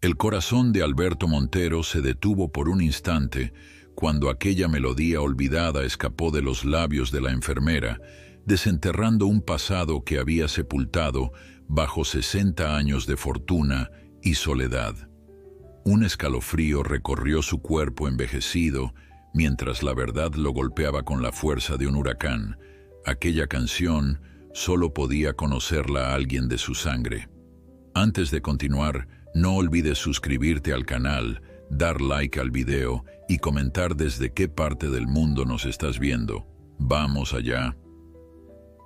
El corazón de Alberto Montero se detuvo por un instante cuando aquella melodía olvidada escapó de los labios de la enfermera, desenterrando un pasado que había sepultado bajo 60 años de fortuna y soledad. Un escalofrío recorrió su cuerpo envejecido mientras la verdad lo golpeaba con la fuerza de un huracán. Aquella canción solo podía conocerla alguien de su sangre. Antes de continuar, no olvides suscribirte al canal, dar like al video y comentar desde qué parte del mundo nos estás viendo. ¡Vamos allá!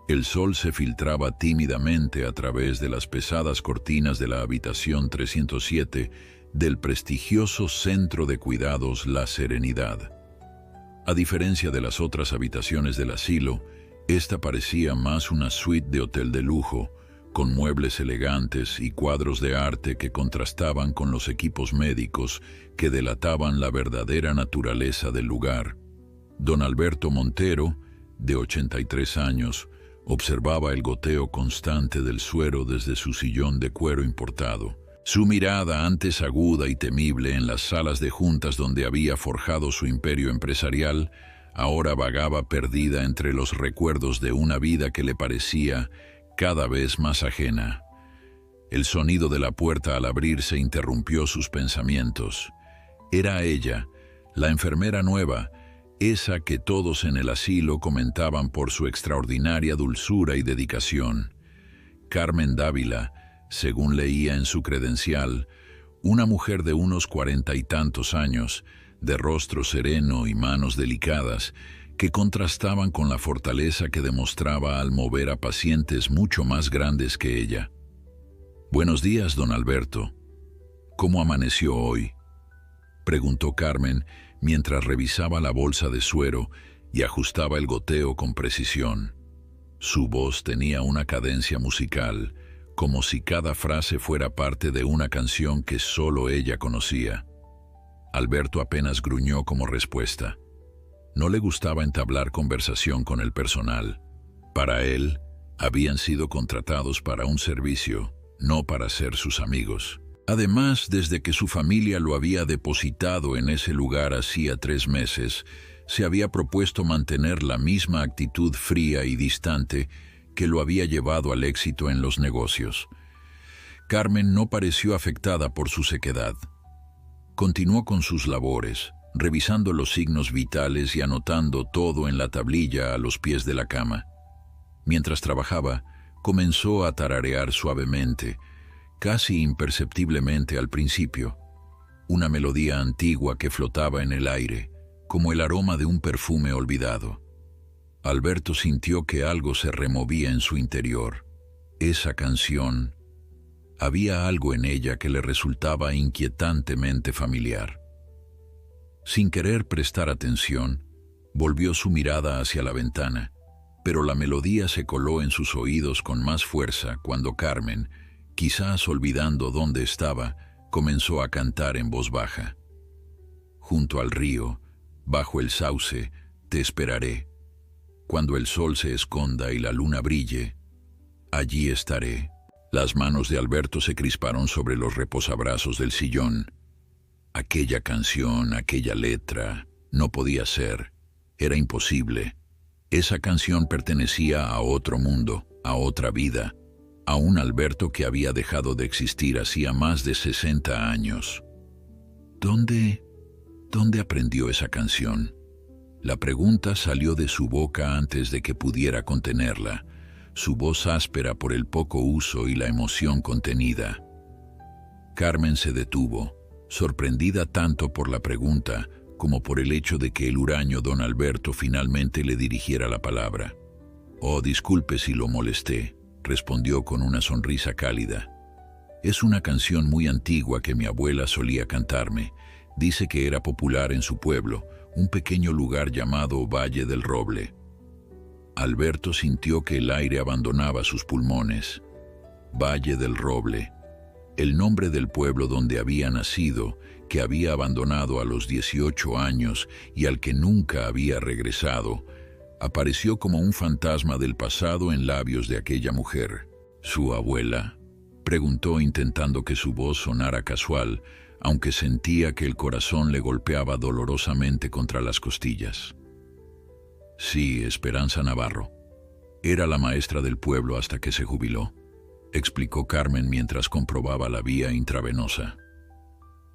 El sol se filtraba tímidamente a través de las pesadas cortinas de la habitación 307 del prestigioso Centro de Cuidados La Serenidad. A diferencia de las otras habitaciones del asilo, esta parecía más una suite de hotel de lujo, con muebles elegantes y cuadros de arte que contrastaban con los equipos médicos que delataban la verdadera naturaleza del lugar. Don Alberto Montero, de 83 años, observaba el goteo constante del suero desde su sillón de cuero importado. Su mirada, antes aguda y temible en las salas de juntas donde había forjado su imperio empresarial, ahora vagaba perdida entre los recuerdos de una vida que le parecía cada vez más ajena. El sonido de la puerta al abrirse interrumpió sus pensamientos. Era ella, la enfermera nueva, esa que todos en el asilo comentaban por su extraordinaria dulzura y dedicación. Carmen Dávila, según leía en su credencial, una mujer de unos 40 y tantos años, de rostro sereno y manos delicadas, que contrastaban con la fortaleza que demostraba al mover a pacientes mucho más grandes que ella. «Buenos días, don Alberto. ¿Cómo amaneció hoy?», preguntó Carmen mientras revisaba la bolsa de suero y ajustaba el goteo con precisión. Su voz tenía una cadencia musical, como si cada frase fuera parte de una canción que solo ella conocía. Alberto apenas gruñó como respuesta. No le gustaba entablar conversación con el personal. Para él, habían sido contratados para un servicio, no para ser sus amigos. Además, desde que su familia lo había depositado en ese lugar hacía 3 meses, se había propuesto mantener la misma actitud fría y distante que lo había llevado al éxito en los negocios. Carmen no pareció afectada por su sequedad. Continuó con sus labores, revisando los signos vitales y anotando todo en la tablilla a los pies de la cama. Mientras trabajaba, comenzó a tararear suavemente, casi imperceptiblemente al principio, una melodía antigua que flotaba en el aire, como el aroma de un perfume olvidado. Alberto sintió que algo se removía en su interior. Esa canción, había algo en ella que le resultaba inquietantemente familiar. Sin querer prestar atención, volvió su mirada hacia la ventana, pero la melodía se coló en sus oídos con más fuerza cuando Carmen, quizás olvidando dónde estaba, comenzó a cantar en voz baja. Junto al río, bajo el sauce, te esperaré. Cuando el sol se esconda y la luna brille, allí estaré. Las manos de Alberto se crisparon sobre los reposabrazos del sillón. Aquella canción, aquella letra, no podía ser. Era imposible. Esa canción pertenecía a otro mundo, a otra vida, a un Alberto que había dejado de existir hacía más de 60 años. ¿Dónde aprendió esa canción? La pregunta salió de su boca antes de que pudiera contenerla, su voz áspera por el poco uso y la emoción contenida. Carmen se detuvo, sorprendida tanto por la pregunta como por el hecho de que el huraño don Alberto finalmente le dirigiera la palabra. «Oh, disculpe si lo molesté», respondió con una sonrisa cálida. «Es una canción muy antigua que mi abuela solía cantarme. Dice que era popular en su pueblo, un pequeño lugar llamado Valle del Roble». Alberto sintió que el aire abandonaba sus pulmones. Valle del Roble, el nombre del pueblo donde había nacido, que había abandonado a los 18 años y al que nunca había regresado, apareció como un fantasma del pasado en labios de aquella mujer. Su abuela, Preguntó intentando que su voz sonara casual, aunque sentía que el corazón le golpeaba dolorosamente contra las costillas. Sí, Esperanza Navarro. Era la maestra del pueblo hasta que se jubiló, explicó Carmen mientras comprobaba la vía intravenosa.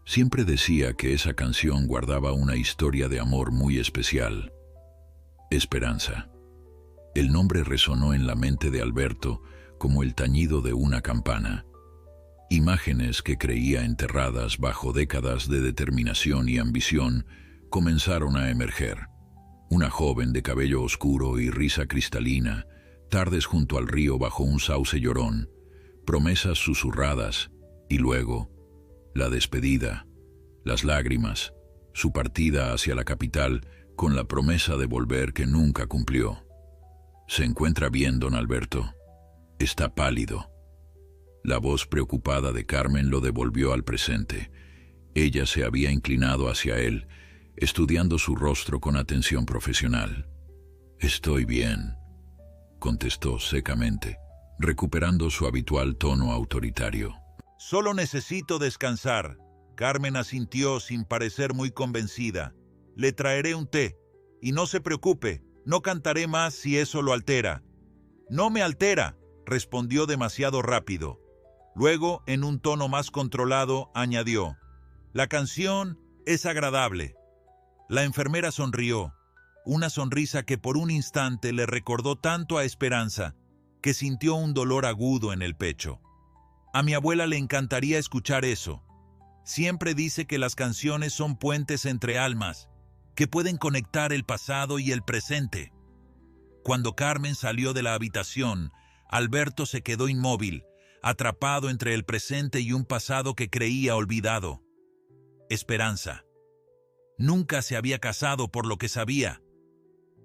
Siempre decía que esa canción guardaba una historia de amor muy especial. Esperanza. El nombre resonó en la mente de Alberto como el tañido de una campana. Imágenes que creía enterradas bajo décadas de determinación y ambición comenzaron a emerger. Una joven de cabello oscuro y risa cristalina, tardes junto al río bajo un sauce llorón, promesas susurradas, y luego, la despedida, las lágrimas, su partida hacia la capital con la promesa de volver que nunca cumplió. «¿Se encuentra bien, don Alberto? Está pálido». La voz preocupada de Carmen lo devolvió al presente. Ella se había inclinado hacia él, estudiando su rostro con atención profesional. «Estoy bien», contestó secamente, recuperando su habitual tono autoritario. «Solo necesito descansar». Carmen asintió sin parecer muy convencida. «Le traeré un té. Y no se preocupe, no cantaré más si eso lo altera». «No me altera», respondió demasiado rápido. Luego, en un tono más controlado, añadió: «La canción es agradable». La enfermera sonrió, una sonrisa que por un instante le recordó tanto a Esperanza, que sintió un dolor agudo en el pecho. «A mi abuela le encantaría escuchar eso. Siempre dice que las canciones son puentes entre almas, que pueden conectar el pasado y el presente». Cuando Carmen salió de la habitación, Alberto se quedó inmóvil, atrapado entre el presente y un pasado que creía olvidado. Esperanza. Nunca se había casado por lo que sabía,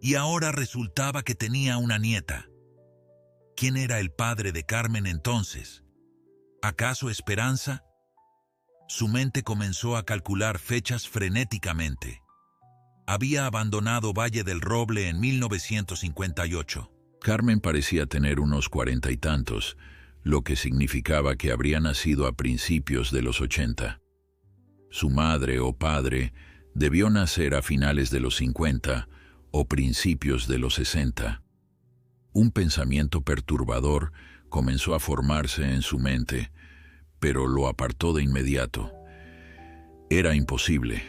y ahora resultaba que tenía una nieta. ¿Quién era el padre de Carmen entonces? ¿Acaso Esperanza? Su mente comenzó a calcular fechas frenéticamente. Había abandonado Valle del Roble en 1958. Carmen parecía tener unos 40 y tantos, lo que significaba que habría nacido a principios de los 80. Su madre o padre debió nacer a finales de los 50 o principios de los 60. Un pensamiento perturbador comenzó a formarse en su mente, pero lo apartó de inmediato. Era imposible.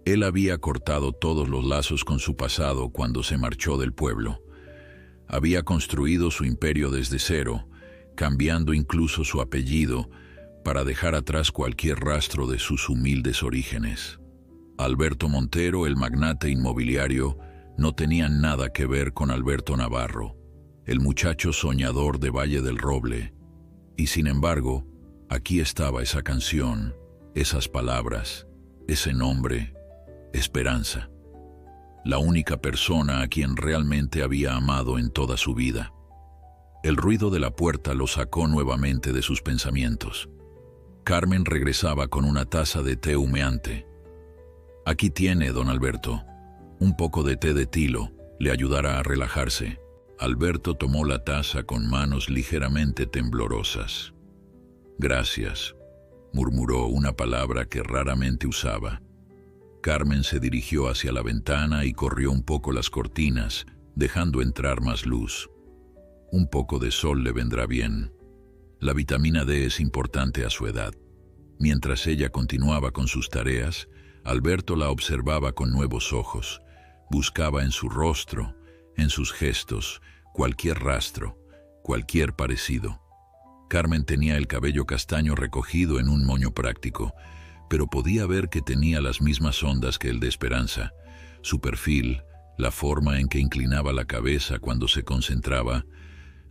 Él había cortado todos los lazos con su pasado cuando se marchó del pueblo. Había construido su imperio desde cero, cambiando incluso su apellido para dejar atrás cualquier rastro de sus humildes orígenes. Alberto Montero, el magnate inmobiliario, no tenía nada que ver con Alberto Navarro, el muchacho soñador de Valle del Roble. Y sin embargo, aquí estaba esa canción, esas palabras, ese nombre, Esperanza. La única persona a quien realmente había amado en toda su vida. El ruido de la puerta lo sacó nuevamente de sus pensamientos. Carmen regresaba con una taza de té humeante. «Aquí tiene, don Alberto. Un poco de té de tilo le ayudará a relajarse». Alberto tomó la taza con manos ligeramente temblorosas. «Gracias», murmuró una palabra que raramente usaba. Carmen se dirigió hacia la ventana y corrió un poco las cortinas, dejando entrar más luz. Un poco de sol le vendrá bien. La vitamina D es importante a su edad. Mientras ella continuaba con sus tareas, Alberto la observaba con nuevos ojos. Buscaba en su rostro, en sus gestos, cualquier rastro, cualquier parecido. Carmen tenía el cabello castaño recogido en un moño práctico, pero podía ver que tenía las mismas ondas que el de Esperanza. Su perfil, la forma en que inclinaba la cabeza cuando se concentraba,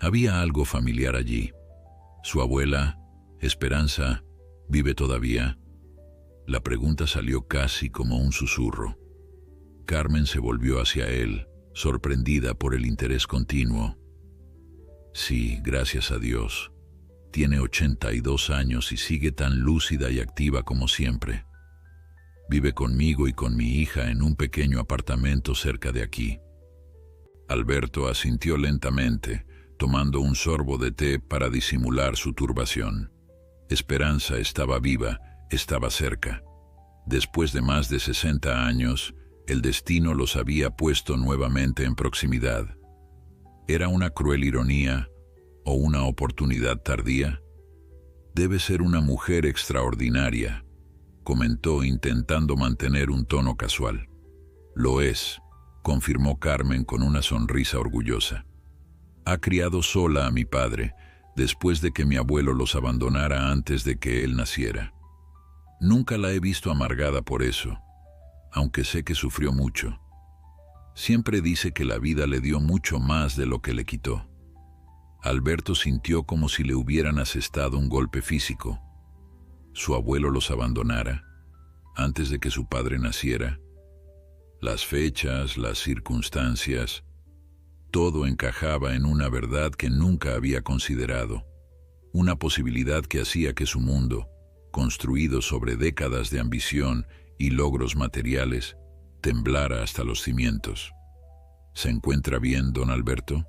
había algo familiar allí. Su abuela, Esperanza, ¿vive todavía? La pregunta salió casi como un susurro. Carmen se volvió hacia él, sorprendida por el interés continuo. «Sí, gracias a Dios. Tiene 82 años y sigue tan lúcida y activa como siempre. Vive conmigo y con mi hija en un pequeño apartamento cerca de aquí». Alberto asintió lentamente, tomando un sorbo de té para disimular su turbación. Esperanza estaba viva, estaba cerca. Después de más de 60 años, el destino los había puesto nuevamente en proximidad. ¿Era una cruel ironía o una oportunidad tardía? Debe ser una mujer extraordinaria, comentó intentando mantener un tono casual. Lo es, confirmó Carmen con una sonrisa orgullosa. Ha criado sola a mi padre, después de que mi abuelo los abandonara antes de que él naciera. Nunca la he visto amargada por eso, aunque sé que sufrió mucho. Siempre dice que la vida le dio mucho más de lo que le quitó. Alberto sintió como si le hubieran asestado un golpe físico. Su abuelo los abandonara, antes de que su padre naciera. Las fechas, las circunstancias, todo encajaba en una verdad que nunca había considerado, una posibilidad que hacía que su mundo, construido sobre décadas de ambición y logros materiales, temblara hasta los cimientos. ¿Se encuentra bien, don Alberto?,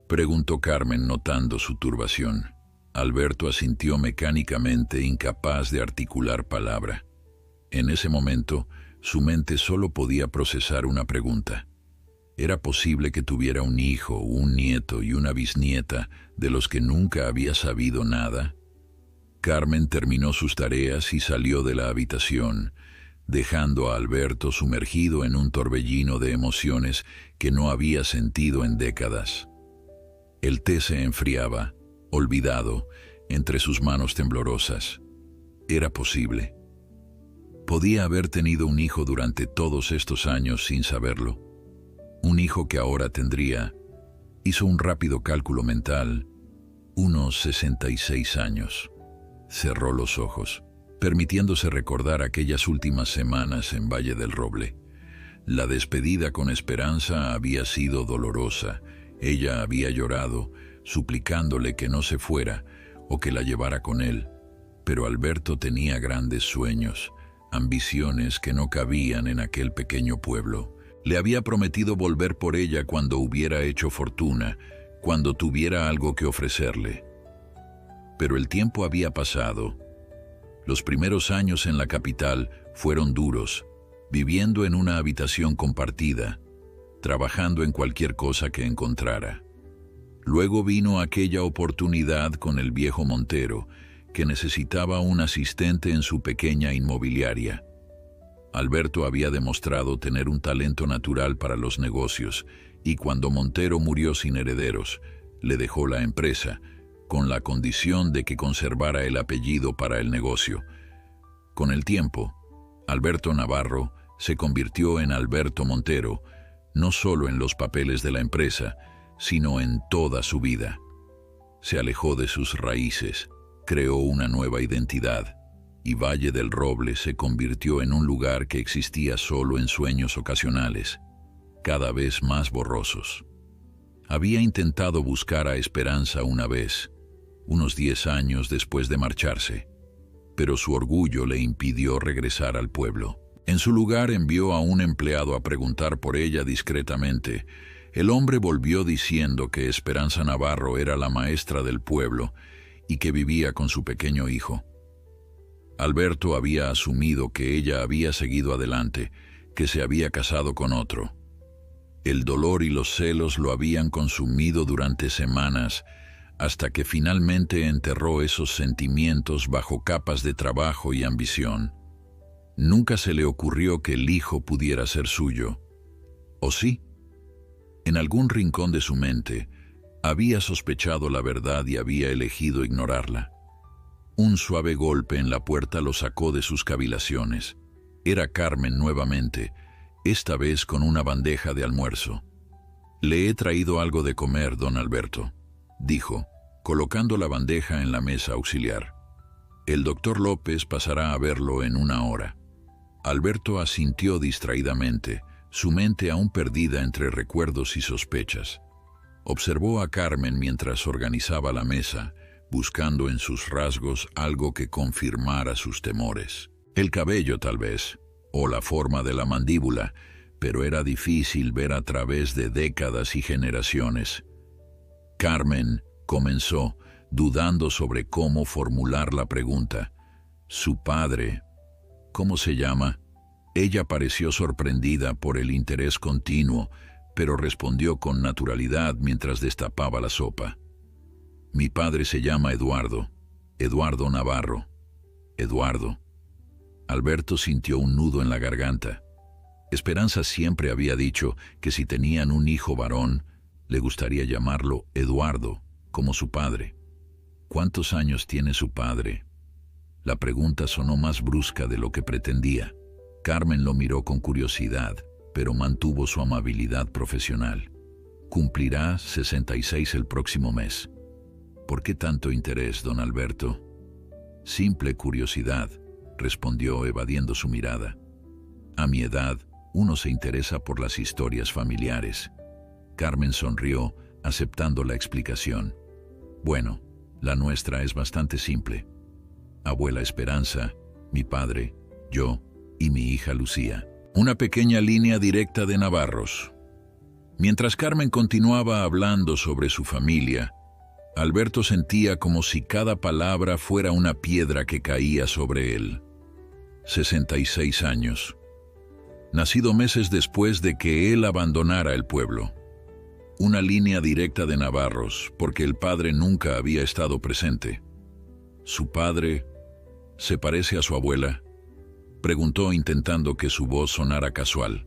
preguntó Carmen notando su turbación. Alberto asintió mecánicamente, incapaz de articular palabra. En ese momento, su mente solo podía procesar una pregunta. ¿Era posible que tuviera un hijo, un nieto y una bisnieta de los que nunca había sabido nada? Carmen terminó sus tareas y salió de la habitación, dejando a Alberto sumergido en un torbellino de emociones que no había sentido en décadas. El té se enfriaba, olvidado, entre sus manos temblorosas. Era posible. Podía haber tenido un hijo durante todos estos años sin saberlo. Un hijo que ahora tendría, hizo un rápido cálculo mental, unos 66 años. Cerró los ojos, permitiéndose recordar aquellas últimas semanas en Valle del Roble. La despedida con Esperanza había sido dolorosa. Ella había llorado, suplicándole que no se fuera o que la llevara con él. Pero Alberto tenía grandes sueños, ambiciones que no cabían en aquel pequeño pueblo. Le había prometido volver por ella cuando hubiera hecho fortuna, cuando tuviera algo que ofrecerle. Pero el tiempo había pasado. Los primeros años en la capital fueron duros, viviendo en una habitación compartida, trabajando en cualquier cosa que encontrara. Luego vino aquella oportunidad con el viejo Montero, que necesitaba un asistente en su pequeña inmobiliaria. Alberto había demostrado tener un talento natural para los negocios, y cuando Montero murió sin herederos, le dejó la empresa, con la condición de que conservara el apellido para el negocio. Con el tiempo, Alberto Navarro se convirtió en Alberto Montero, no solo en los papeles de la empresa, sino en toda su vida. Se alejó de sus raíces, creó una nueva identidad, y Valle del Roble se convirtió en un lugar que existía solo en sueños ocasionales, cada vez más borrosos. Había intentado buscar a Esperanza una vez, unos 10 años después de marcharse, pero su orgullo le impidió regresar al pueblo. En su lugar envió a un empleado a preguntar por ella discretamente. El hombre volvió diciendo que Esperanza Navarro era la maestra del pueblo y que vivía con su pequeño hijo. Alberto había asumido que ella había seguido adelante, que se había casado con otro. El dolor y los celos lo habían consumido durante semanas, hasta que finalmente enterró esos sentimientos bajo capas de trabajo y ambición. Nunca se le ocurrió que el hijo pudiera ser suyo. ¿O sí? En algún rincón de su mente, había sospechado la verdad y había elegido ignorarla. Un suave golpe en la puerta lo sacó de sus cavilaciones. Era Carmen nuevamente, esta vez con una bandeja de almuerzo. «Le he traído algo de comer, don Alberto», dijo, colocando la bandeja en la mesa auxiliar. «El doctor López pasará a verlo en 1 hora». Alberto asintió distraídamente, su mente aún perdida entre recuerdos y sospechas. Observó a Carmen mientras organizaba la mesa, buscando en sus rasgos algo que confirmara sus temores. El cabello, tal vez, o la forma de la mandíbula, pero era difícil ver a través de décadas y generaciones. Carmen comenzó, dudando sobre cómo formular la pregunta. Su padre, ¿cómo se llama? Ella pareció sorprendida por el interés continuo, pero respondió con naturalidad mientras destapaba la sopa. Mi padre se llama Eduardo, Eduardo Navarro. Eduardo. Alberto sintió un nudo en la garganta. Esperanza siempre había dicho que si tenían un hijo varón, le gustaría llamarlo Eduardo, como su padre. ¿Cuántos años tiene su padre? La pregunta sonó más brusca de lo que pretendía. Carmen lo miró con curiosidad, pero mantuvo su amabilidad profesional. Cumplirá 66 el próximo mes. ¿Por qué tanto interés, don Alberto? Simple curiosidad, respondió evadiendo su mirada. A mi edad, uno se interesa por las historias familiares. Carmen sonrió, aceptando la explicación. Bueno, la nuestra es bastante simple. Abuela Esperanza, mi padre, yo y mi hija Lucía. Una pequeña línea directa de Navarros. Mientras Carmen continuaba hablando sobre su familia, Alberto sentía como si cada palabra fuera una piedra que caía sobre él. 66 años. Nacido meses después de que él abandonara el pueblo. Una línea directa de Navarros, porque el padre nunca había estado presente. ¿Su padre se parece a su abuela?, preguntó intentando que su voz sonara casual.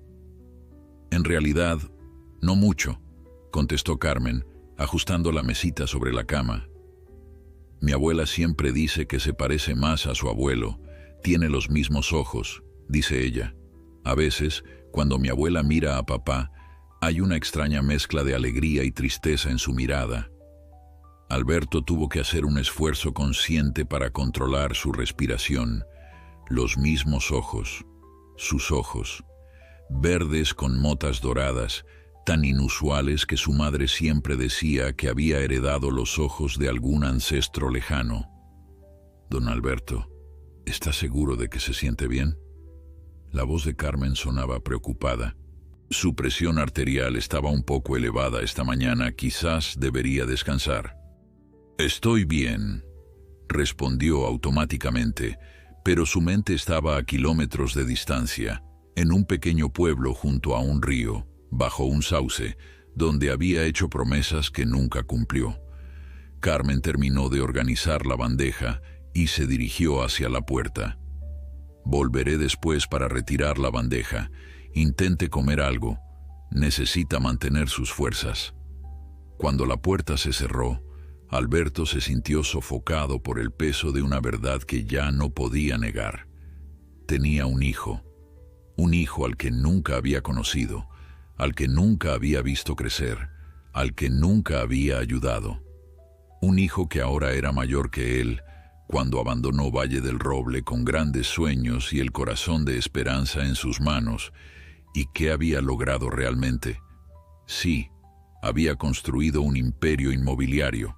En realidad, no mucho, contestó Carmen, ajustando la mesita sobre la cama. Mi abuela siempre dice que se parece más a su abuelo, tiene los mismos ojos, dice ella. A veces, cuando mi abuela mira a papá, hay una extraña mezcla de alegría y tristeza en su mirada. Alberto tuvo que hacer un esfuerzo consciente para controlar su respiración. Los mismos ojos, sus ojos, verdes con motas doradas, tan inusuales que su madre siempre decía que había heredado los ojos de algún ancestro lejano. Don Alberto, ¿está seguro de que se siente bien? La voz de Carmen sonaba preocupada. Su presión arterial estaba un poco elevada esta mañana, quizás debería descansar. Estoy bien, respondió automáticamente, pero su mente estaba a kilómetros de distancia, en un pequeño pueblo junto a un río, bajo un sauce, donde había hecho promesas que nunca cumplió. Carmen terminó de organizar la bandeja y se dirigió hacia la puerta. Volveré después para retirar la bandeja. Intente comer algo. Necesita mantener sus fuerzas. Cuando la puerta se cerró, Alberto se sintió sofocado por el peso de una verdad que ya no podía negar. Tenía un hijo al que nunca había conocido, al que nunca había visto crecer, al que nunca había ayudado. Un hijo que ahora era mayor que él, cuando abandonó Valle del Roble con grandes sueños y el corazón de esperanza en sus manos. ¿Y qué había logrado realmente? Sí, había construido un imperio inmobiliario.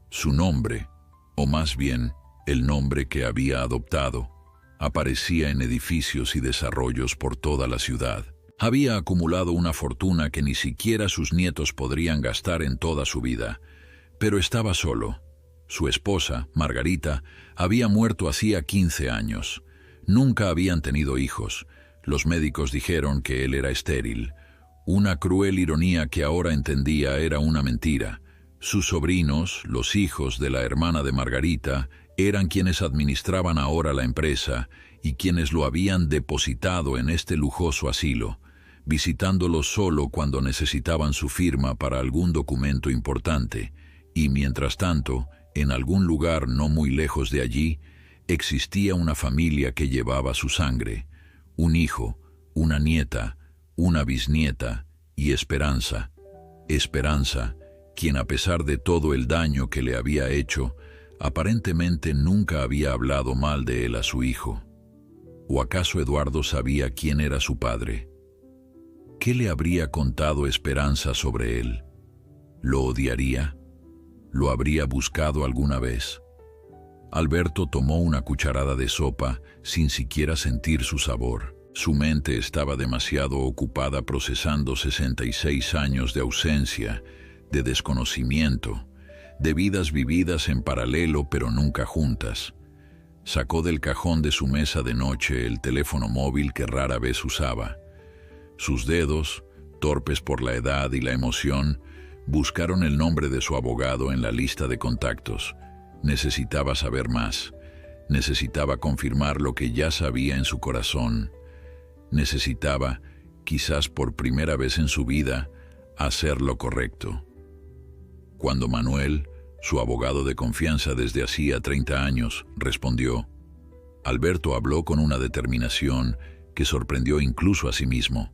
Su nombre, o más bien, el nombre que había adoptado, aparecía en edificios y desarrollos por toda la ciudad. Había acumulado una fortuna que ni siquiera sus nietos podrían gastar en toda su vida, pero estaba solo. Su esposa, Margarita, había muerto hacía 15 años. Nunca habían tenido hijos. Los médicos dijeron que él era estéril. Una cruel ironía que ahora entendía era una mentira. Sus sobrinos, los hijos de la hermana de Margarita, eran quienes administraban ahora la empresa y quienes lo habían depositado en este lujoso asilo, visitándolo solo cuando necesitaban su firma para algún documento importante, y mientras tanto, en algún lugar no muy lejos de allí, existía una familia que llevaba su sangre, un hijo, una nieta, una bisnieta y Esperanza. Esperanza, quien a pesar de todo el daño que le había hecho, aparentemente nunca había hablado mal de él a su hijo. ¿O acaso Eduardo sabía quién era su padre? ¿Qué le habría contado Esperanza sobre él? ¿Lo odiaría? ¿Lo habría buscado alguna vez? Alberto tomó una cucharada de sopa sin siquiera sentir su sabor. Su mente estaba demasiado ocupada procesando 66 años de ausencia, de desconocimiento, de vidas vividas en paralelo pero nunca juntas. Sacó del cajón de su mesa de noche el teléfono móvil que rara vez usaba. Sus dedos, torpes por la edad y la emoción, buscaron el nombre de su abogado en la lista de contactos. Necesitaba saber más. Necesitaba confirmar lo que ya sabía en su corazón. Necesitaba, quizás por primera vez en su vida, hacer lo correcto. Cuando Manuel, su abogado de confianza desde hacía 30 años, respondió, Alberto habló con una determinación que sorprendió incluso a sí mismo.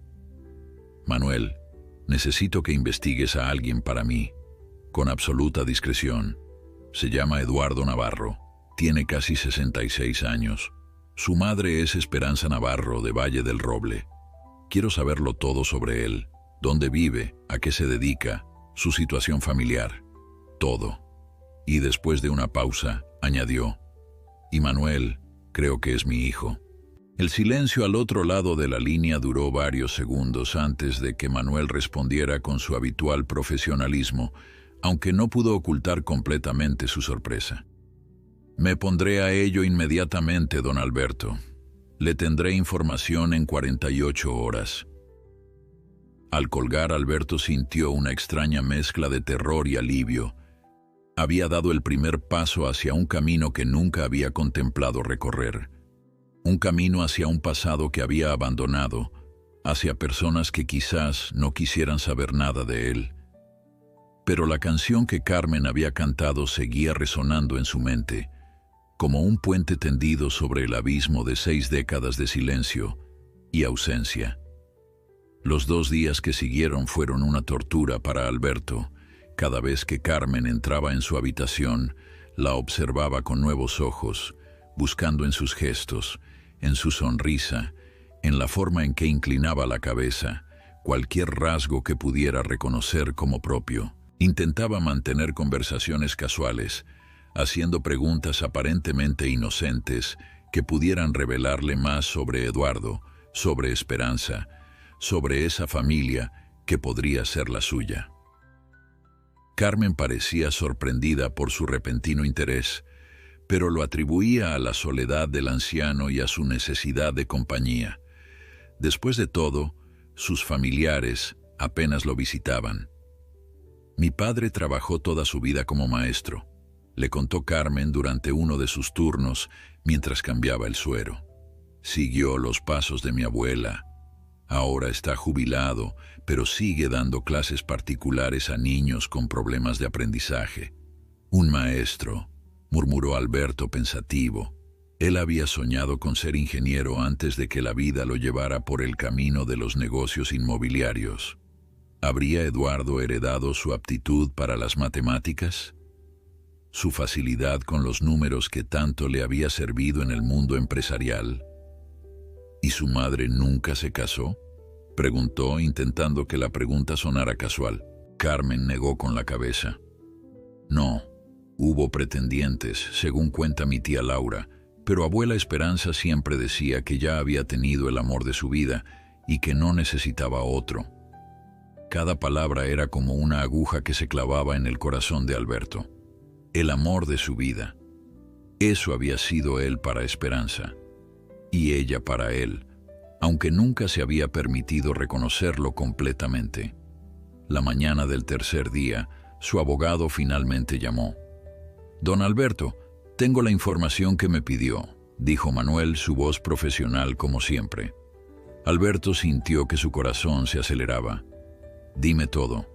Manuel, necesito que investigues a alguien para mí, con absoluta discreción. Se llama Eduardo Navarro, tiene casi 66 años. Su madre es Esperanza Navarro de Valle del Roble. Quiero saberlo todo sobre él, dónde vive, a qué se dedica, su situación familiar, todo. Y después de una pausa, añadió, y Manuel, creo que es mi hijo. El silencio al otro lado de la línea duró varios segundos antes de que Manuel respondiera con su habitual profesionalismo, aunque no pudo ocultar completamente su sorpresa. Me pondré a ello inmediatamente, don Alberto. Le tendré información en 48 horas. Al colgar, Alberto sintió una extraña mezcla de terror y alivio. Había dado el primer paso hacia un camino que nunca había contemplado recorrer. Un camino hacia un pasado que había abandonado, hacia personas que quizás no quisieran saber nada de él. Pero la canción que Carmen había cantado seguía resonando en su mente, como un puente tendido sobre el abismo de 6 décadas de silencio y ausencia. Los 2 días que siguieron fueron una tortura para Alberto. Cada vez que Carmen entraba en su habitación, la observaba con nuevos ojos, buscando en sus gestos, en su sonrisa, en la forma en que inclinaba la cabeza, cualquier rasgo que pudiera reconocer como propio. Intentaba mantener conversaciones casuales, haciendo preguntas aparentemente inocentes que pudieran revelarle más sobre Eduardo, sobre Esperanza, sobre esa familia que podría ser la suya. Carmen parecía sorprendida por su repentino interés, pero lo atribuía a la soledad del anciano y a su necesidad de compañía. Después de todo, sus familiares apenas lo visitaban. Mi padre trabajó toda su vida como maestro, le contó Carmen durante uno de sus turnos mientras cambiaba el suero. Siguió los pasos de mi abuela. Ahora está jubilado, pero sigue dando clases particulares a niños con problemas de aprendizaje. Un maestro, murmuró Alberto pensativo. Él había soñado con ser ingeniero antes de que la vida lo llevara por el camino de los negocios inmobiliarios. ¿Habría Eduardo heredado su aptitud para las matemáticas? ¿Su facilidad con los números que tanto le había servido en el mundo empresarial? ¿Y su madre nunca se casó?, preguntó, intentando que la pregunta sonara casual. Carmen negó con la cabeza. No, hubo pretendientes, según cuenta mi tía Laura, pero abuela Esperanza siempre decía que ya había tenido el amor de su vida y que no necesitaba otro. Cada palabra era como una aguja que se clavaba en el corazón de Alberto. El amor de su vida. Eso había sido él para Esperanza, y ella para él, aunque nunca se había permitido reconocerlo completamente. La mañana del tercer día, su abogado finalmente llamó. «Don Alberto, tengo la información que me pidió», dijo Manuel, su voz profesional como siempre. Alberto sintió que su corazón se aceleraba. «Dime todo».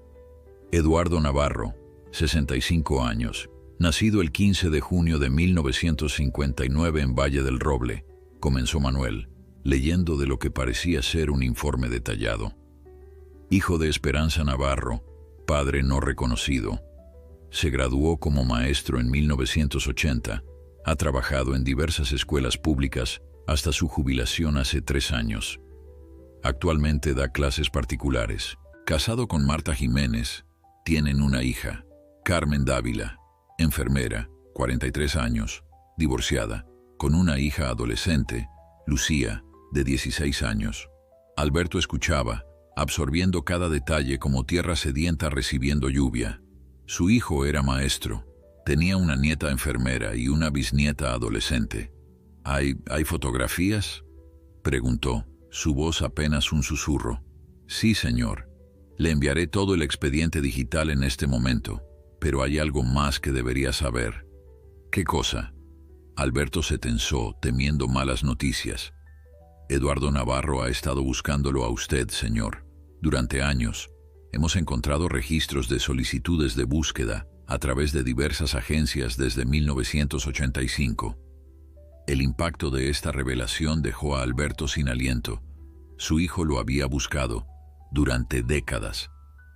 Eduardo Navarro, 65 años, nacido el 15 de junio de 1959 en Valle del Roble, comenzó Manuel, leyendo de lo que parecía ser un informe detallado. Hijo de Esperanza Navarro, padre no reconocido. Se graduó como maestro en 1980. Ha trabajado en diversas escuelas públicas hasta su jubilación hace 3 años. Actualmente da clases particulares. Casado con Marta Jiménez, tienen una hija, Carmen Dávila, enfermera, 43 años, divorciada, con una hija adolescente, Lucía, de 16 años. Alberto escuchaba, absorbiendo cada detalle como tierra sedienta recibiendo lluvia. Su hijo era maestro, tenía una nieta enfermera y una bisnieta adolescente. ¿Hay fotografías?, preguntó, su voz apenas un susurro. Sí, señor. Le enviaré todo el expediente digital en este momento, pero hay algo más que debería saber. ¿Qué cosa? Alberto se tensó, temiendo malas noticias. Eduardo Navarro ha estado buscándolo a usted, señor. Durante años, hemos encontrado registros de solicitudes de búsqueda a través de diversas agencias desde 1985. El impacto de esta revelación dejó a Alberto sin aliento. Su hijo lo había buscado durante décadas,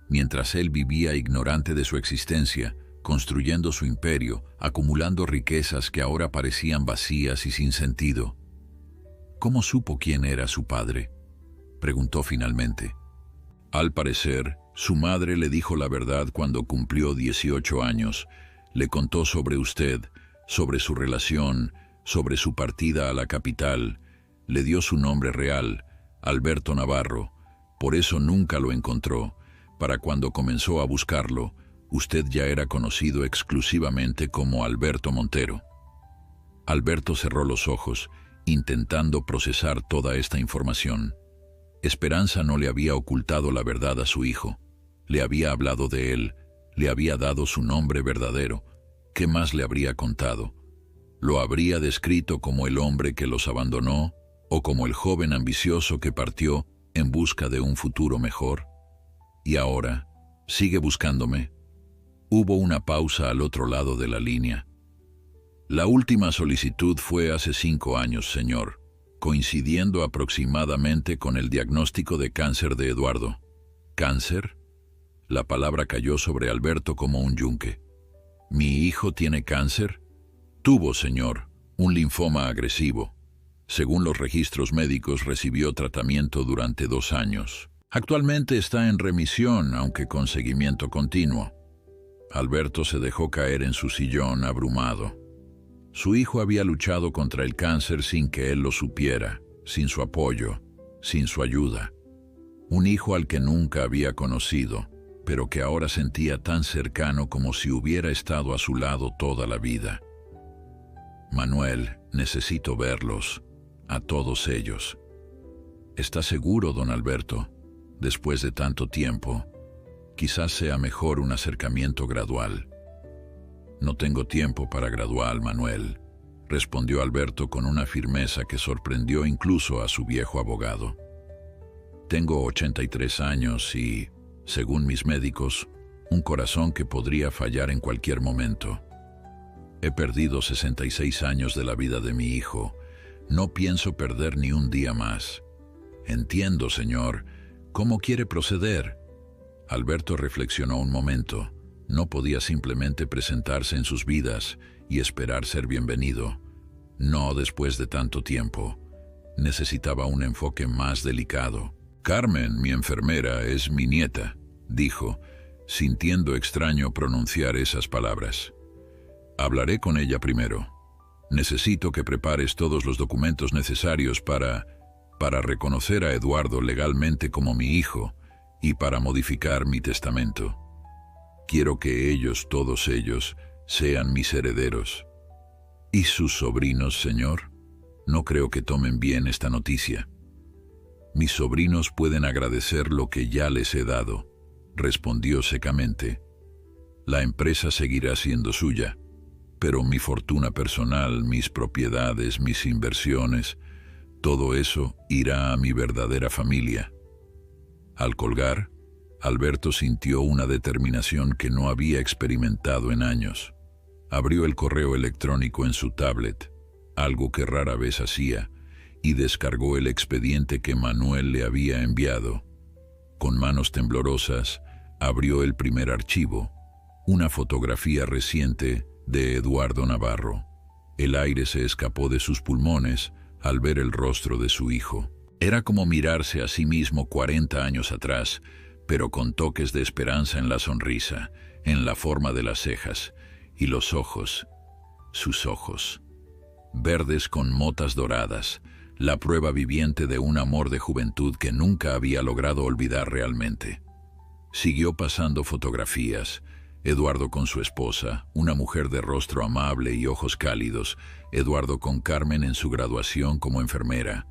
mientras él vivía ignorante de su existencia, construyendo su imperio, acumulando riquezas que ahora parecían vacías y sin sentido. ¿Cómo supo quién era su padre?, preguntó finalmente. Al parecer, su madre le dijo la verdad cuando cumplió 18 años. Le contó sobre usted, sobre su relación, sobre su partida a la capital. Le dio su nombre real, Alberto Navarro. Por eso nunca lo encontró. Para cuando comenzó a buscarlo, usted ya era conocido exclusivamente como Alberto Montero. Alberto cerró los ojos, intentando procesar toda esta información. Esperanza no le había ocultado la verdad a su hijo. Le había hablado de él, le había dado su nombre verdadero. ¿Qué más le habría contado? ¿Lo habría descrito como el hombre que los abandonó o como el joven ambicioso que partió en busca de un futuro mejor? ¿Y ahora sigue buscándome? Hubo una pausa al otro lado de la línea. La última solicitud fue hace 5 años, señor, coincidiendo aproximadamente con el diagnóstico de cáncer de Eduardo. ¿Cáncer? La palabra cayó sobre Alberto como un yunque. ¿Mi hijo tiene cáncer? Tuvo, señor, un linfoma agresivo. Según los registros médicos, recibió tratamiento durante 2 años. Actualmente está en remisión, aunque con seguimiento continuo. Alberto se dejó caer en su sillón, abrumado. Su hijo había luchado contra el cáncer sin que él lo supiera, sin su apoyo, sin su ayuda. Un hijo al que nunca había conocido, pero que ahora sentía tan cercano como si hubiera estado a su lado toda la vida. Manuel, necesito verlos, a todos ellos. ¿Está seguro, don Alberto? Después de tanto tiempo, quizás sea mejor un acercamiento gradual. No tengo tiempo para gradual, Manuel, respondió Alberto con una firmeza que sorprendió incluso a su viejo abogado. Tengo 83 años y, según mis médicos, un corazón que podría fallar en cualquier momento. He perdido 66 años de la vida de mi hijo. No pienso perder ni un día más. Entiendo, señor. ¿Cómo quiere proceder? Alberto reflexionó un momento. No podía simplemente presentarse en sus vidas y esperar ser bienvenido. No después de tanto tiempo. Necesitaba un enfoque más delicado. Carmen, mi enfermera, es mi nieta, dijo, sintiendo extraño pronunciar esas palabras. Hablaré con ella primero. Necesito que prepares todos los documentos necesarios para reconocer a Eduardo legalmente como mi hijo y para modificar mi testamento. Quiero que ellos, todos ellos, sean mis herederos. ¿Y sus sobrinos, señor? No creo que tomen bien esta noticia. Mis sobrinos pueden agradecer lo que ya les he dado, respondió secamente. La empresa seguirá siendo suya, pero mi fortuna personal, mis propiedades, mis inversiones, todo eso irá a mi verdadera familia. Al colgar, Alberto sintió una determinación que no había experimentado en años. Abrió el correo electrónico en su tablet, algo que rara vez hacía, y descargó el expediente que Manuel le había enviado. Con manos temblorosas, abrió el primer archivo, una fotografía reciente de Eduardo Navarro. El aire se escapó de sus pulmones al ver el rostro de su hijo. Era como mirarse a sí mismo 40 años atrás, pero con toques de esperanza en la sonrisa, en la forma de las cejas, y los ojos, sus ojos, verdes con motas doradas, la prueba viviente de un amor de juventud que nunca había logrado olvidar realmente. Siguió pasando fotografías. Eduardo con su esposa, una mujer de rostro amable y ojos cálidos, Eduardo con Carmen en su graduación como enfermera,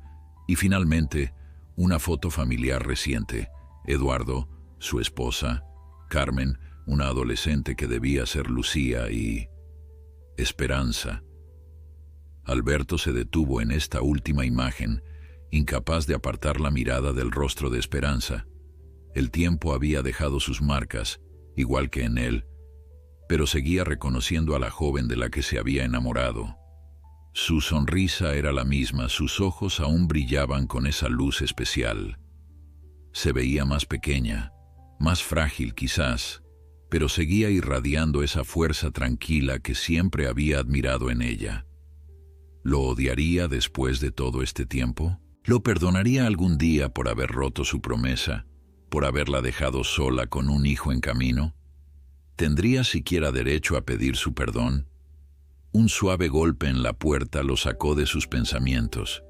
y finalmente, una foto familiar reciente, Eduardo, su esposa, Carmen, una adolescente que debía ser Lucía y... Esperanza. Alberto se detuvo en esta última imagen, incapaz de apartar la mirada del rostro de Esperanza. El tiempo había dejado sus marcas, igual que en él, pero seguía reconociendo a la joven de la que se había enamorado. Su sonrisa era la misma, sus ojos aún brillaban con esa luz especial. Se veía más pequeña, más frágil quizás, pero seguía irradiando esa fuerza tranquila que siempre había admirado en ella. ¿Lo odiaría después de todo este tiempo? ¿Lo perdonaría algún día por haber roto su promesa, por haberla dejado sola con un hijo en camino? ¿Tendría siquiera derecho a pedir su perdón? Un suave golpe en la puerta lo sacó de sus pensamientos.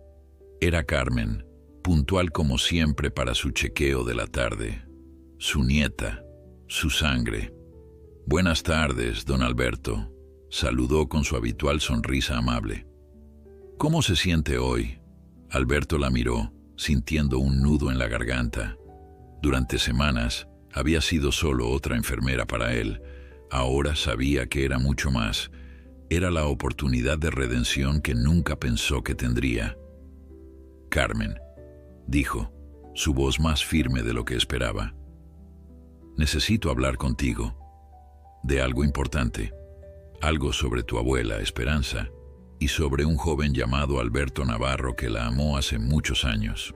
Era Carmen, puntual como siempre para su chequeo de la tarde. Su nieta, su sangre. «Buenas tardes, don Alberto», saludó con su habitual sonrisa amable. «¿Cómo se siente hoy?». Alberto la miró, sintiendo un nudo en la garganta. Durante semanas había sido solo otra enfermera para él. Ahora sabía que era mucho más. Era la oportunidad de redención que nunca pensó que tendría. «Carmen», dijo, su voz más firme de lo que esperaba. «Necesito hablar contigo. De algo importante. Algo sobre tu abuela, Esperanza, y sobre un joven llamado Alberto Navarro que la amó hace muchos años».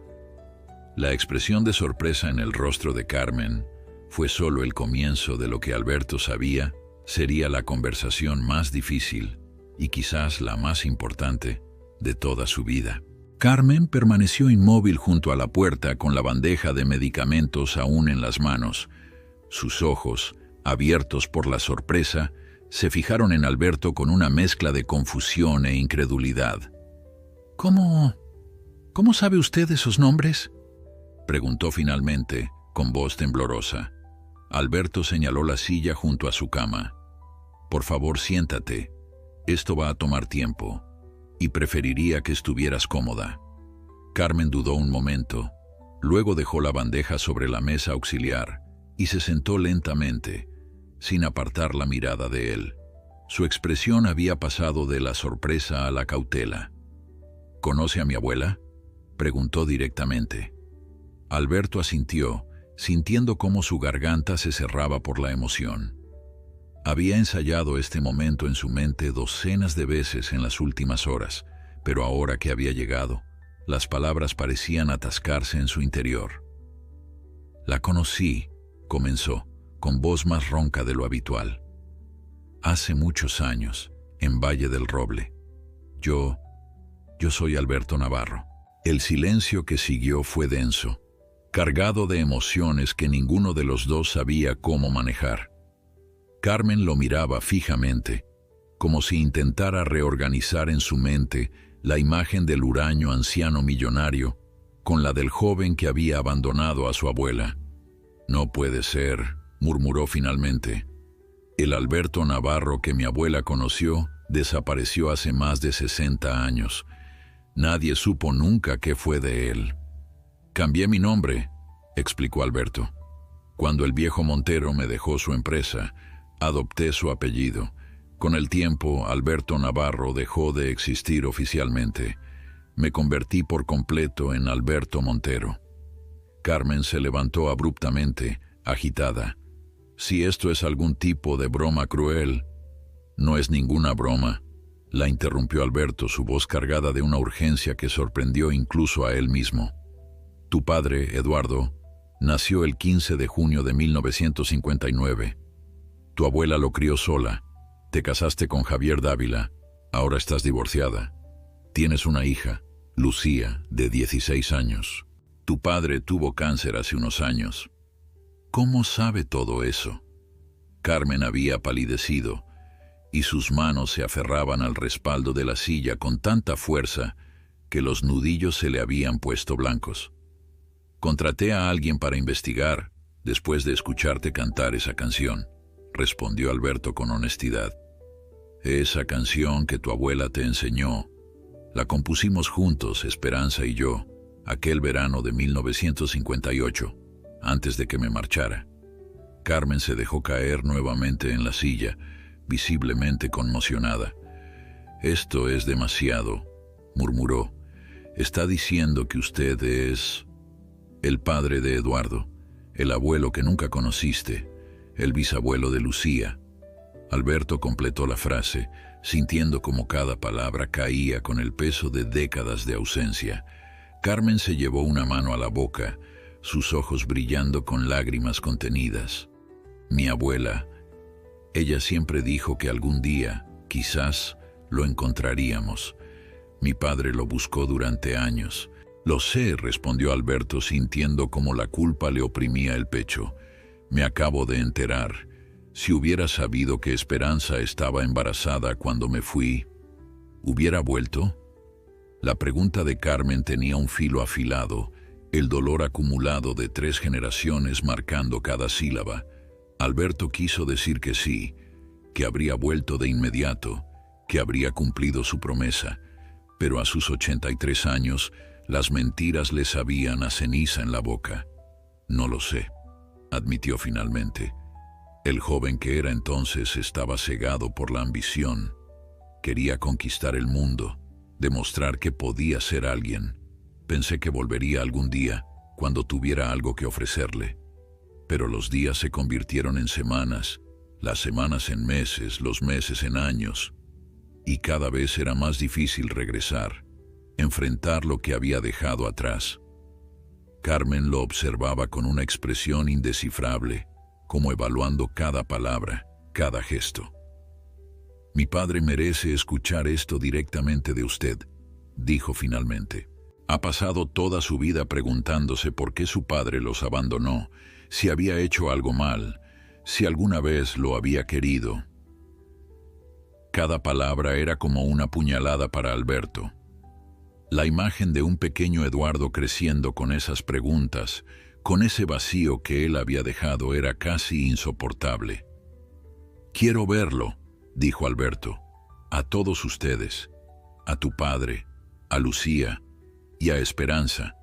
La expresión de sorpresa en el rostro de Carmen fue solo el comienzo de lo que Alberto sabía sería la conversación más difícil y quizás la más importante de toda su vida. Carmen permaneció inmóvil junto a la puerta con la bandeja de medicamentos aún en las manos. Sus ojos, abiertos por la sorpresa, se fijaron en Alberto con una mezcla de confusión e incredulidad. ¿Cómo sabe usted esos nombres?», preguntó finalmente, con voz temblorosa. Alberto señaló la silla junto a su cama. «Por favor, siéntate. Esto va a tomar tiempo, y preferiría que estuvieras cómoda». Carmen dudó un momento, luego dejó la bandeja sobre la mesa auxiliar y se sentó lentamente, sin apartar la mirada de él. Su expresión había pasado de la sorpresa a la cautela. «¿Conoce a mi abuela?», preguntó directamente. Alberto asintió, sintiendo cómo su garganta se cerraba por la emoción. Había ensayado este momento en su mente docenas de veces en las últimas horas, pero ahora que había llegado, las palabras parecían atascarse en su interior. «La conocí», comenzó, con voz más ronca de lo habitual. «Hace muchos años, en Valle del Roble. Yo soy Alberto Navarro». El silencio que siguió fue denso, cargado de emociones que ninguno de los dos sabía cómo manejar. Carmen lo miraba fijamente, como si intentara reorganizar en su mente la imagen del huraño anciano millonario con la del joven que había abandonado a su abuela. «No puede ser», murmuró finalmente. «El Alberto Navarro que mi abuela conoció desapareció hace más de 60 años. Nadie supo nunca qué fue de él». «Cambié mi nombre», explicó Alberto. «Cuando el viejo Montero me dejó su empresa, adopté su apellido. Con el tiempo, Alberto Navarro dejó de existir oficialmente. Me convertí por completo en Alberto Montero». Carmen se levantó abruptamente, agitada. «Si esto es algún tipo de broma cruel». «No es ninguna broma», la interrumpió Alberto, su voz cargada de una urgencia que sorprendió incluso a él mismo. «Tu padre, Eduardo, nació el 15 de junio de 1959. Tu abuela lo crió sola. Te casaste con Javier Dávila. Ahora estás divorciada. Tienes una hija, Lucía, de 16 años. Tu padre tuvo cáncer hace unos años». «¿Cómo sabe todo eso?». Carmen había palidecido, y sus manos se aferraban al respaldo de la silla con tanta fuerza que los nudillos se le habían puesto blancos. «Contraté a alguien para investigar, después de escucharte cantar esa canción», respondió Alberto con honestidad. «Esa canción que tu abuela te enseñó, la compusimos juntos, Esperanza y yo, aquel verano de 1958, antes de que me marchara». Carmen se dejó caer nuevamente en la silla, visiblemente conmocionada. «Esto es demasiado», murmuró. «Está diciendo que usted es el padre de Eduardo, el abuelo que nunca conociste, el bisabuelo de Lucía». Alberto completó la frase, sintiendo como cada palabra caía con el peso de décadas de ausencia. Carmen se llevó una mano a la boca, sus ojos brillando con lágrimas contenidas. «Mi abuela, ella siempre dijo que algún día, quizás, lo encontraríamos. Mi padre lo buscó durante años». «Lo sé», respondió Alberto, sintiendo como la culpa le oprimía el pecho. «Me acabo de enterar. Si hubiera sabido que Esperanza estaba embarazada cuando me fui, ¿hubiera vuelto?». La pregunta de Carmen tenía un filo afilado, el dolor acumulado de 3 generaciones marcando cada sílaba. Alberto quiso decir que sí, que habría vuelto de inmediato, que habría cumplido su promesa, pero a sus 83 años, las mentiras le sabían a ceniza en la boca. «No lo sé», admitió finalmente. El joven que era entonces estaba cegado por la ambición. Quería conquistar el mundo, demostrar que podía ser alguien. Pensé que volvería algún día, cuando tuviera algo que ofrecerle. Pero los días se convirtieron en semanas, las semanas en meses, los meses en años, y cada vez era más difícil regresar, enfrentar lo que había dejado atrás. Carmen lo observaba con una expresión indescifrable, como evaluando cada palabra, cada gesto. «Mi padre merece escuchar esto directamente de usted», dijo finalmente. «Ha pasado toda su vida preguntándose por qué su padre los abandonó, si había hecho algo mal, si alguna vez lo había querido». Cada palabra era como una puñalada para Alberto. La imagen de un pequeño Eduardo creciendo con esas preguntas, con ese vacío que él había dejado, era casi insoportable. «Quiero verlo», dijo Alberto, «a todos ustedes, a tu padre, a Lucía y a Esperanza,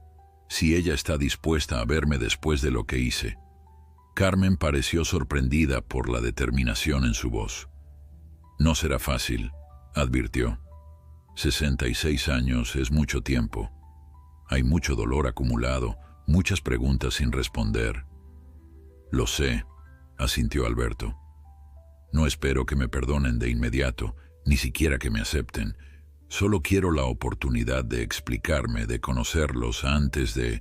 si ella está dispuesta a verme después de lo que hice». Carmen pareció sorprendida por la determinación en su voz. «No será fácil», advirtió. 66 años es mucho tiempo. Hay mucho dolor acumulado, muchas preguntas sin responder». «Lo sé», asintió Alberto. «No espero que me perdonen de inmediato, ni siquiera que me acepten. Solo quiero la oportunidad de explicarme, de conocerlos antes de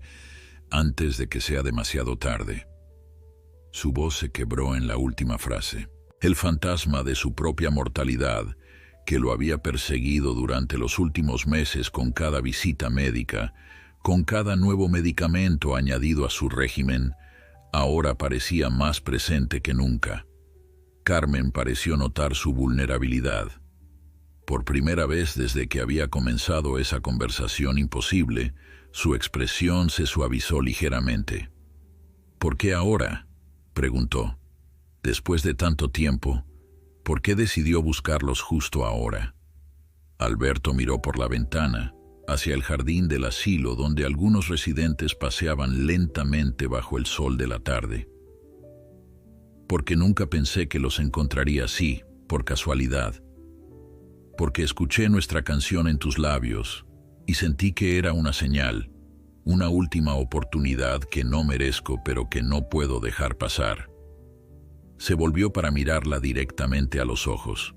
que sea demasiado tarde». Su voz se quebró en la última frase. El fantasma de su propia mortalidad, que lo había perseguido durante los últimos meses con cada visita médica, con cada nuevo medicamento añadido a su régimen, ahora parecía más presente que nunca. Carmen pareció notar su vulnerabilidad. Por primera vez desde que había comenzado esa conversación imposible, su expresión se suavizó ligeramente. «¿Por qué ahora?», preguntó. «Después de tanto tiempo, ¿por qué decidió buscarlos justo ahora?». Alberto miró por la ventana, hacia el jardín del asilo donde algunos residentes paseaban lentamente bajo el sol de la tarde. «Porque nunca pensé que los encontraría así, por casualidad. Porque escuché nuestra canción en tus labios y sentí que era una señal, una última oportunidad que no merezco pero que no puedo dejar pasar». Se volvió para mirarla directamente a los ojos.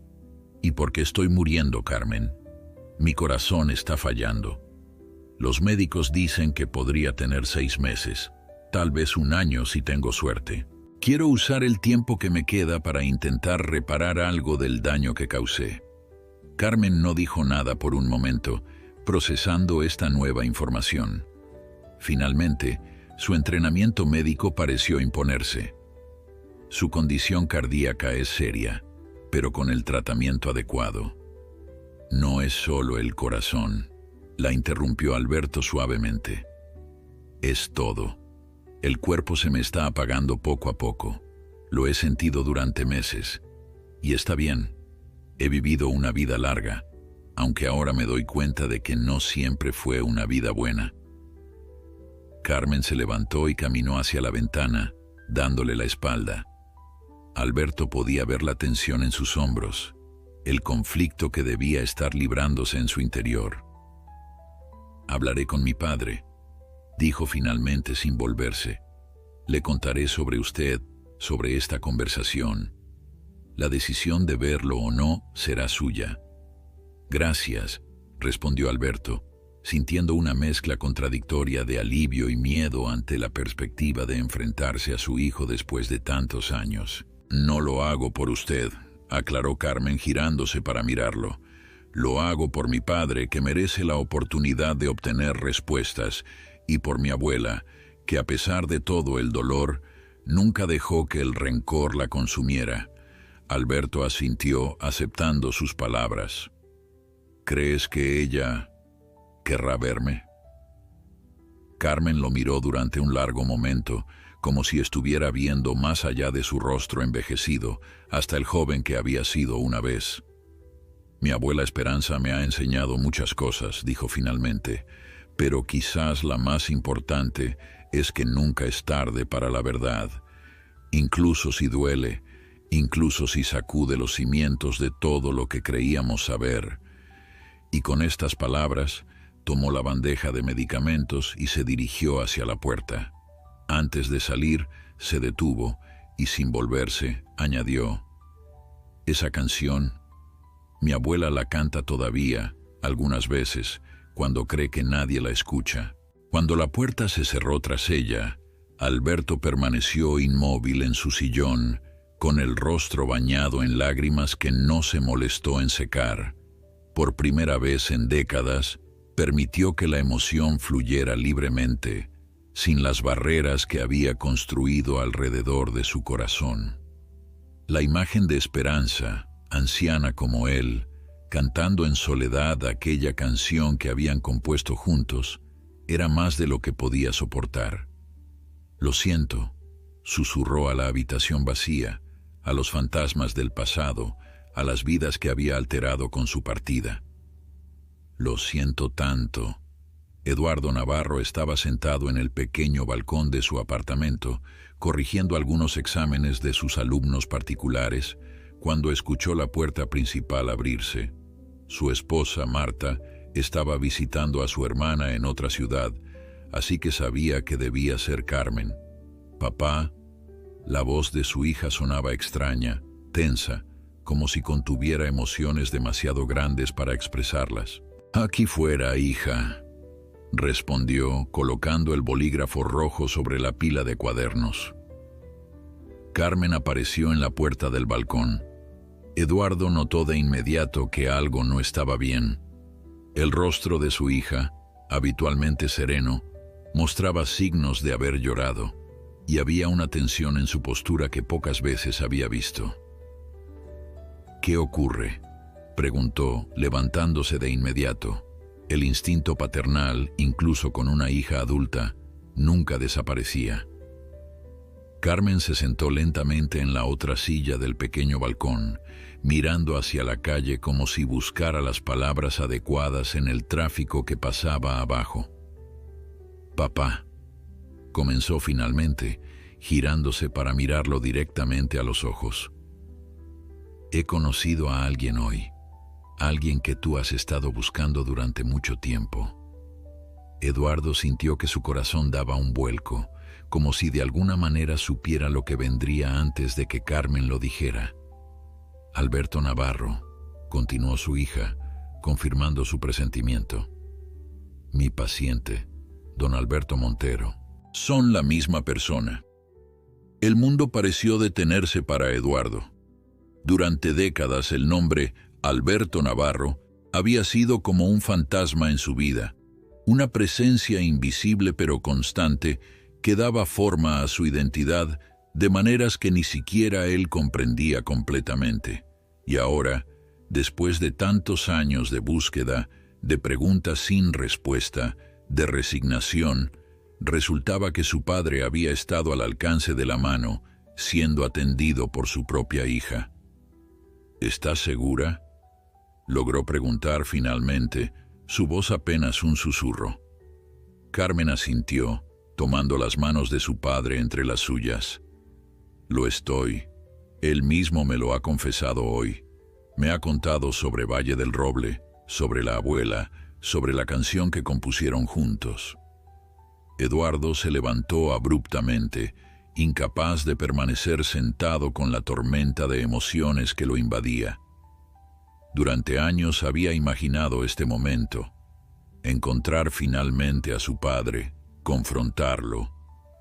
«Y porque estoy muriendo, Carmen. Mi corazón está fallando. Los médicos dicen que podría tener 6 meses, tal vez 1 año si tengo suerte. Quiero usar el tiempo que me queda para intentar reparar algo del daño que causé». Carmen no dijo nada por un momento, procesando esta nueva información. Finalmente, su entrenamiento médico pareció imponerse. Su condición cardíaca es seria, pero con el tratamiento adecuado. No es solo el corazón, La interrumpió Alberto suavemente. Es todo. El cuerpo se me está apagando poco a poco. Lo he sentido durante meses. Y está bien. He vivido una vida larga, aunque ahora me doy cuenta de que no siempre fue una vida buena. Carmen se levantó y caminó hacia la ventana, dándole la espalda. Alberto podía ver la tensión en sus hombros, el conflicto que debía estar librándose en su interior. Hablaré con mi padre, dijo finalmente sin volverse. Le contaré sobre usted, sobre esta conversación. La decisión de verlo o no será suya. Gracias, respondió Alberto, sintiendo una mezcla contradictoria de alivio y miedo ante la perspectiva de enfrentarse a su hijo después de tantos años. No lo hago por usted, aclaró Carmen girándose para mirarlo. Lo hago por mi padre, que merece la oportunidad de obtener respuestas, y por mi abuela, que a pesar de todo el dolor, nunca dejó que el rencor la consumiera. Alberto asintió, aceptando sus palabras. ¿Crees que ella querrá verme? Carmen lo miró durante un largo momento, como si estuviera viendo más allá de su rostro envejecido, hasta el joven que había sido una vez. Mi abuela Esperanza me ha enseñado muchas cosas, dijo finalmente, pero quizás la más importante es que nunca es tarde para la verdad, incluso si duele, incluso si sacude los cimientos de todo lo que creíamos saber. Y con estas palabras, tomó la bandeja de medicamentos y se dirigió hacia la puerta. Antes de salir, se detuvo y sin volverse, añadió: esa canción, mi abuela la canta todavía, algunas veces, cuando cree que nadie la escucha. Cuando la puerta se cerró tras ella, Alberto permaneció inmóvil en su sillón, con el rostro bañado en lágrimas que no se molestó en secar. Por primera vez en décadas, permitió que la emoción fluyera libremente, sin las barreras que había construido alrededor de su corazón. La imagen de Esperanza, anciana como él, cantando en soledad aquella canción que habían compuesto juntos, era más de lo que podía soportar. Lo siento, susurró a la habitación vacía, a los fantasmas del pasado, a las vidas que había alterado con su partida. Lo siento tanto. Eduardo Navarro estaba sentado en el pequeño balcón de su apartamento, corrigiendo algunos exámenes de sus alumnos particulares, cuando escuchó la puerta principal abrirse. Su esposa, Marta, estaba visitando a su hermana en otra ciudad, así que sabía que debía ser Carmen. Papá, la voz de su hija sonaba extraña, tensa, como si contuviera emociones demasiado grandes para expresarlas. Aquí fuera, hija, respondió, colocando el bolígrafo rojo sobre la pila de cuadernos. Carmen apareció en la puerta del balcón. Eduardo notó de inmediato que algo no estaba bien. El rostro de su hija, habitualmente sereno, mostraba signos de haber llorado, y había una tensión en su postura que pocas veces había visto. ¿Qué ocurre?, preguntó, levantándose de inmediato. El instinto paternal, incluso con una hija adulta, nunca desaparecía. Carmen se sentó lentamente en la otra silla del pequeño balcón, mirando hacia la calle como si buscara las palabras adecuadas en el tráfico que pasaba abajo. Papá, comenzó finalmente, girándose para mirarlo directamente a los ojos. He conocido a alguien hoy, alguien que tú has estado buscando durante mucho tiempo. Eduardo sintió que su corazón daba un vuelco, como si de alguna manera supiera lo que vendría antes de que Carmen lo dijera. Alberto Navarro, continuó su hija, confirmando su presentimiento. Mi paciente, don Alberto Montero, son la misma persona. El mundo pareció detenerse para Eduardo. Durante décadas el nombre Alberto Navarro había sido como un fantasma en su vida, una presencia invisible pero constante que daba forma a su identidad de maneras que ni siquiera él comprendía completamente. Y ahora, después de tantos años de búsqueda, de preguntas sin respuesta, de resignación, resultaba que su padre había estado al alcance de la mano, siendo atendido por su propia hija. ¿Estás segura?, logró preguntar finalmente, su voz apenas un susurro. Carmen asintió, tomando las manos de su padre entre las suyas. Lo estoy. Él mismo me lo ha confesado hoy. Me ha contado sobre Valle del Roble, sobre la abuela, sobre la canción que compusieron juntos. Eduardo se levantó abruptamente, incapaz de permanecer sentado con la tormenta de emociones que lo invadía. Durante años había imaginado este momento, encontrar finalmente a su padre, confrontarlo,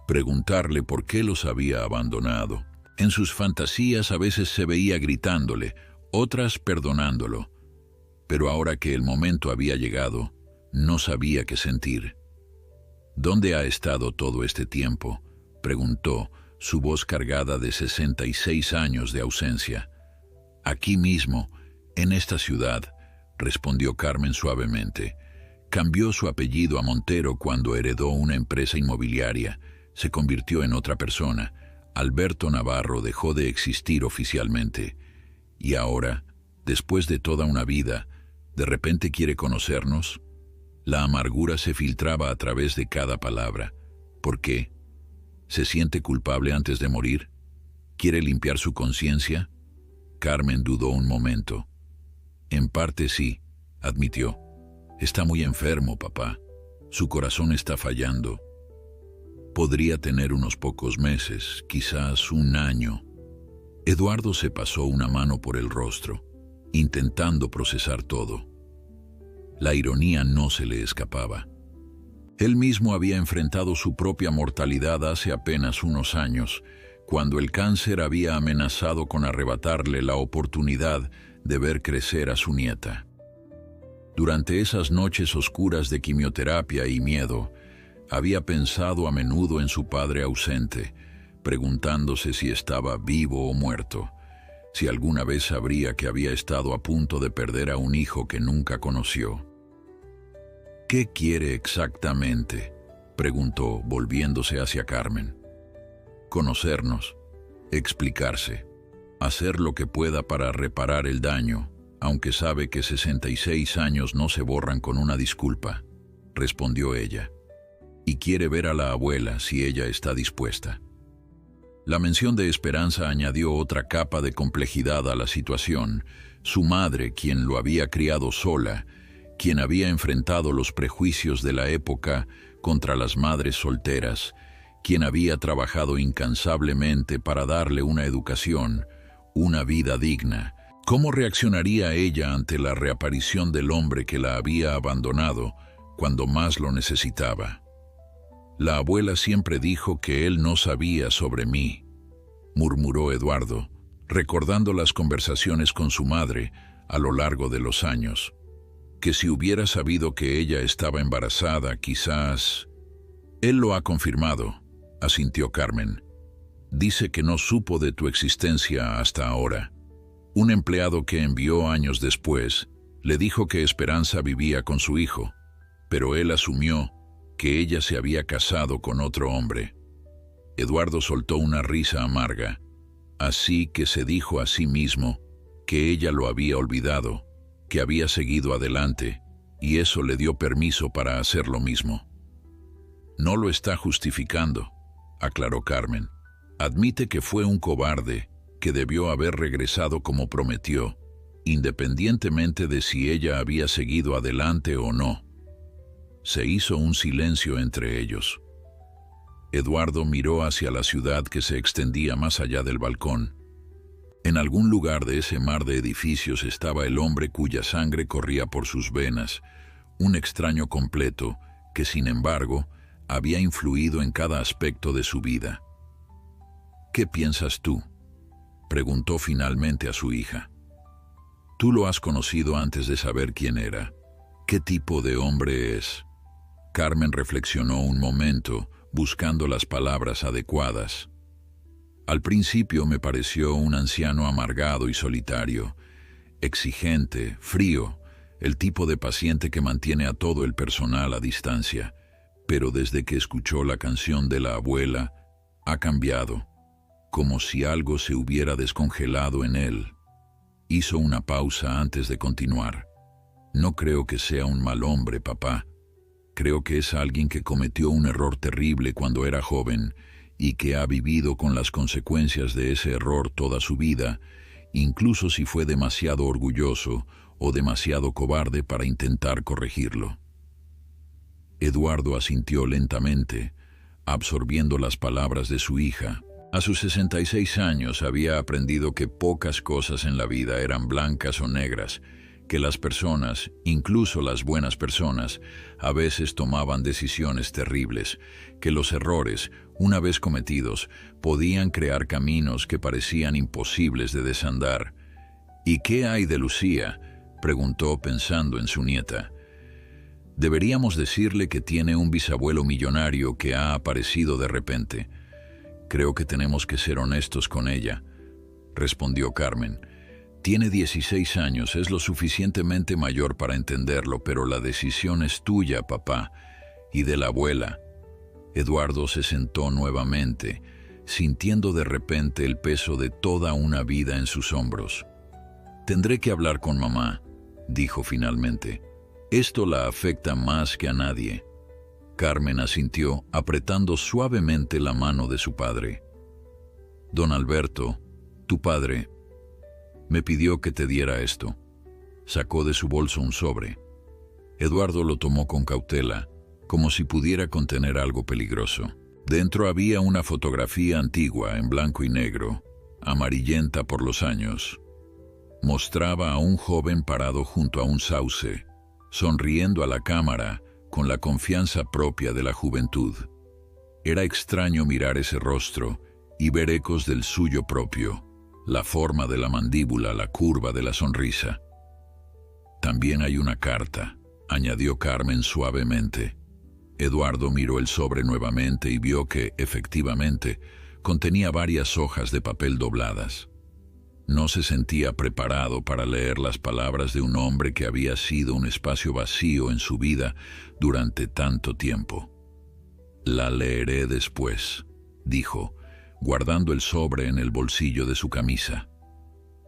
preguntarle por qué los había abandonado. En sus fantasías a veces se veía gritándole, otras perdonándolo. Pero ahora que el momento había llegado, no sabía qué sentir. ¿Dónde ha estado todo este tiempo?, preguntó, su voz cargada de 66 años de ausencia. Aquí mismo, en esta ciudad, respondió Carmen suavemente. Cambió su apellido a Montero cuando heredó una empresa inmobiliaria. Se convirtió en otra persona. Alberto Navarro dejó de existir oficialmente. Y ahora, después de toda una vida, ¿de repente quiere conocernos? La amargura se filtraba a través de cada palabra. ¿Por qué? ¿Se siente culpable antes de morir? ¿Quiere limpiar su conciencia? Carmen dudó un momento. En parte sí, admitió. Está muy enfermo, papá. Su corazón está fallando. Podría tener unos pocos meses, quizás un año. Eduardo se pasó una mano por el rostro, intentando procesar todo. La ironía no se le escapaba. Él mismo había enfrentado su propia mortalidad hace apenas unos años, cuando el cáncer había amenazado con arrebatarle la oportunidad de ver crecer a su nieta. Durante esas noches oscuras de quimioterapia y miedo, había pensado a menudo en su padre ausente, preguntándose si estaba vivo o muerto, si alguna vez sabría que había estado a punto de perder a un hijo que nunca conoció. ¿Qué quiere exactamente?, preguntó, volviéndose hacia Carmen. Conocernos, explicarse, hacer lo que pueda para reparar el daño, aunque sabe que 66 años no se borran con una disculpa, respondió ella. Y quiere ver a la abuela si ella está dispuesta. La mención de Esperanza añadió otra capa de complejidad a la situación. Su madre, quien lo había criado sola, quien había enfrentado los prejuicios de la época contra las madres solteras, quien había trabajado incansablemente para darle una educación, una vida digna. ¿Cómo reaccionaría ella ante la reaparición del hombre que la había abandonado cuando más lo necesitaba? La abuela siempre dijo que él no sabía sobre mí, murmuró Eduardo, recordando las conversaciones con su madre a lo largo de los años. Que si hubiera sabido que ella estaba embarazada, quizás... Él lo ha confirmado, asintió Carmen. Dice que no supo de tu existencia hasta ahora. Un empleado que envió años después le dijo que Esperanza vivía con su hijo, pero él asumió que ella se había casado con otro hombre. Eduardo soltó una risa amarga, así que se dijo a sí mismo que ella lo había olvidado, que había seguido adelante, y eso le dio permiso para hacer lo mismo. No lo está justificando, aclaró Carmen. Admite que fue un cobarde, que debió haber regresado como prometió, independientemente de si ella había seguido adelante o no. Se hizo un silencio entre ellos. Eduardo miró hacia la ciudad que se extendía más allá del balcón. En algún lugar de ese mar de edificios estaba el hombre cuya sangre corría por sus venas, un extraño completo que, sin embargo, había influido en cada aspecto de su vida. ¿Qué piensas tú?, preguntó finalmente a su hija. Tú lo has conocido antes de saber quién era. ¿Qué tipo de hombre es? Carmen reflexionó un momento, buscando las palabras adecuadas. Al principio me pareció un anciano amargado y solitario, exigente, frío, el tipo de paciente que mantiene a todo el personal a distancia, pero desde que escuchó la canción de la abuela, ha cambiado, como si algo se hubiera descongelado en él. Hizo una pausa antes de continuar. No creo que sea un mal hombre, papá. Creo que es alguien que cometió un error terrible cuando era joven y que ha vivido con las consecuencias de ese error toda su vida, incluso si fue demasiado orgulloso o demasiado cobarde para intentar corregirlo. Eduardo asintió lentamente, absorbiendo las palabras de su hija. A sus 66 años había aprendido que pocas cosas en la vida eran blancas o negras, que las personas, incluso las buenas personas, a veces tomaban decisiones terribles, que los errores, una vez cometidos, podían crear caminos que parecían imposibles de desandar. ¿Y qué hay de Lucía?, preguntó pensando en su nieta. Deberíamos decirle que tiene un bisabuelo millonario que ha aparecido de repente. Creo que tenemos que ser honestos con ella, respondió Carmen. Tiene 16 años, es lo suficientemente mayor para entenderlo, pero la decisión es tuya, papá, y de la abuela. Eduardo se sentó nuevamente, sintiendo de repente el peso de toda una vida en sus hombros. Tendré que hablar con mamá, dijo finalmente. Esto la afecta más que a nadie. Carmen asintió, apretando suavemente la mano de su padre. Don Alberto, tu padre, me pidió que te diera esto. Sacó de su bolso un sobre. Eduardo lo tomó con cautela, como si pudiera contener algo peligroso. Dentro había una fotografía antigua en blanco y negro, amarillenta por los años. Mostraba a un joven parado junto a un sauce, sonriendo a la cámara con la confianza propia de la juventud. Era extraño mirar ese rostro y ver ecos del suyo propio, la forma de la mandíbula, la curva de la sonrisa. También hay una carta, añadió Carmen suavemente. Eduardo miró el sobre nuevamente y vio que, efectivamente, contenía varias hojas de papel dobladas. No se sentía preparado para leer las palabras de un hombre que había sido un espacio vacío en su vida durante tanto tiempo. La leeré después, dijo, guardando el sobre en el bolsillo de su camisa.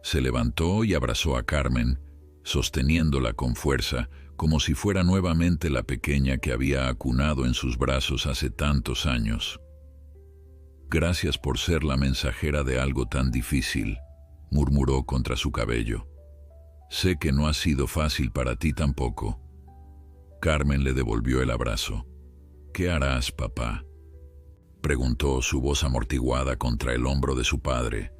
Se levantó y abrazó a Carmen, sosteniéndola con fuerza, como si fuera nuevamente la pequeña que había acunado en sus brazos hace tantos años. Gracias por ser la mensajera de algo tan difícil, murmuró contra su cabello. Sé que no ha sido fácil para ti tampoco. Carmen le devolvió el abrazo. ¿Qué harás, papá?, preguntó, su voz amortiguada contra el hombro de su padre.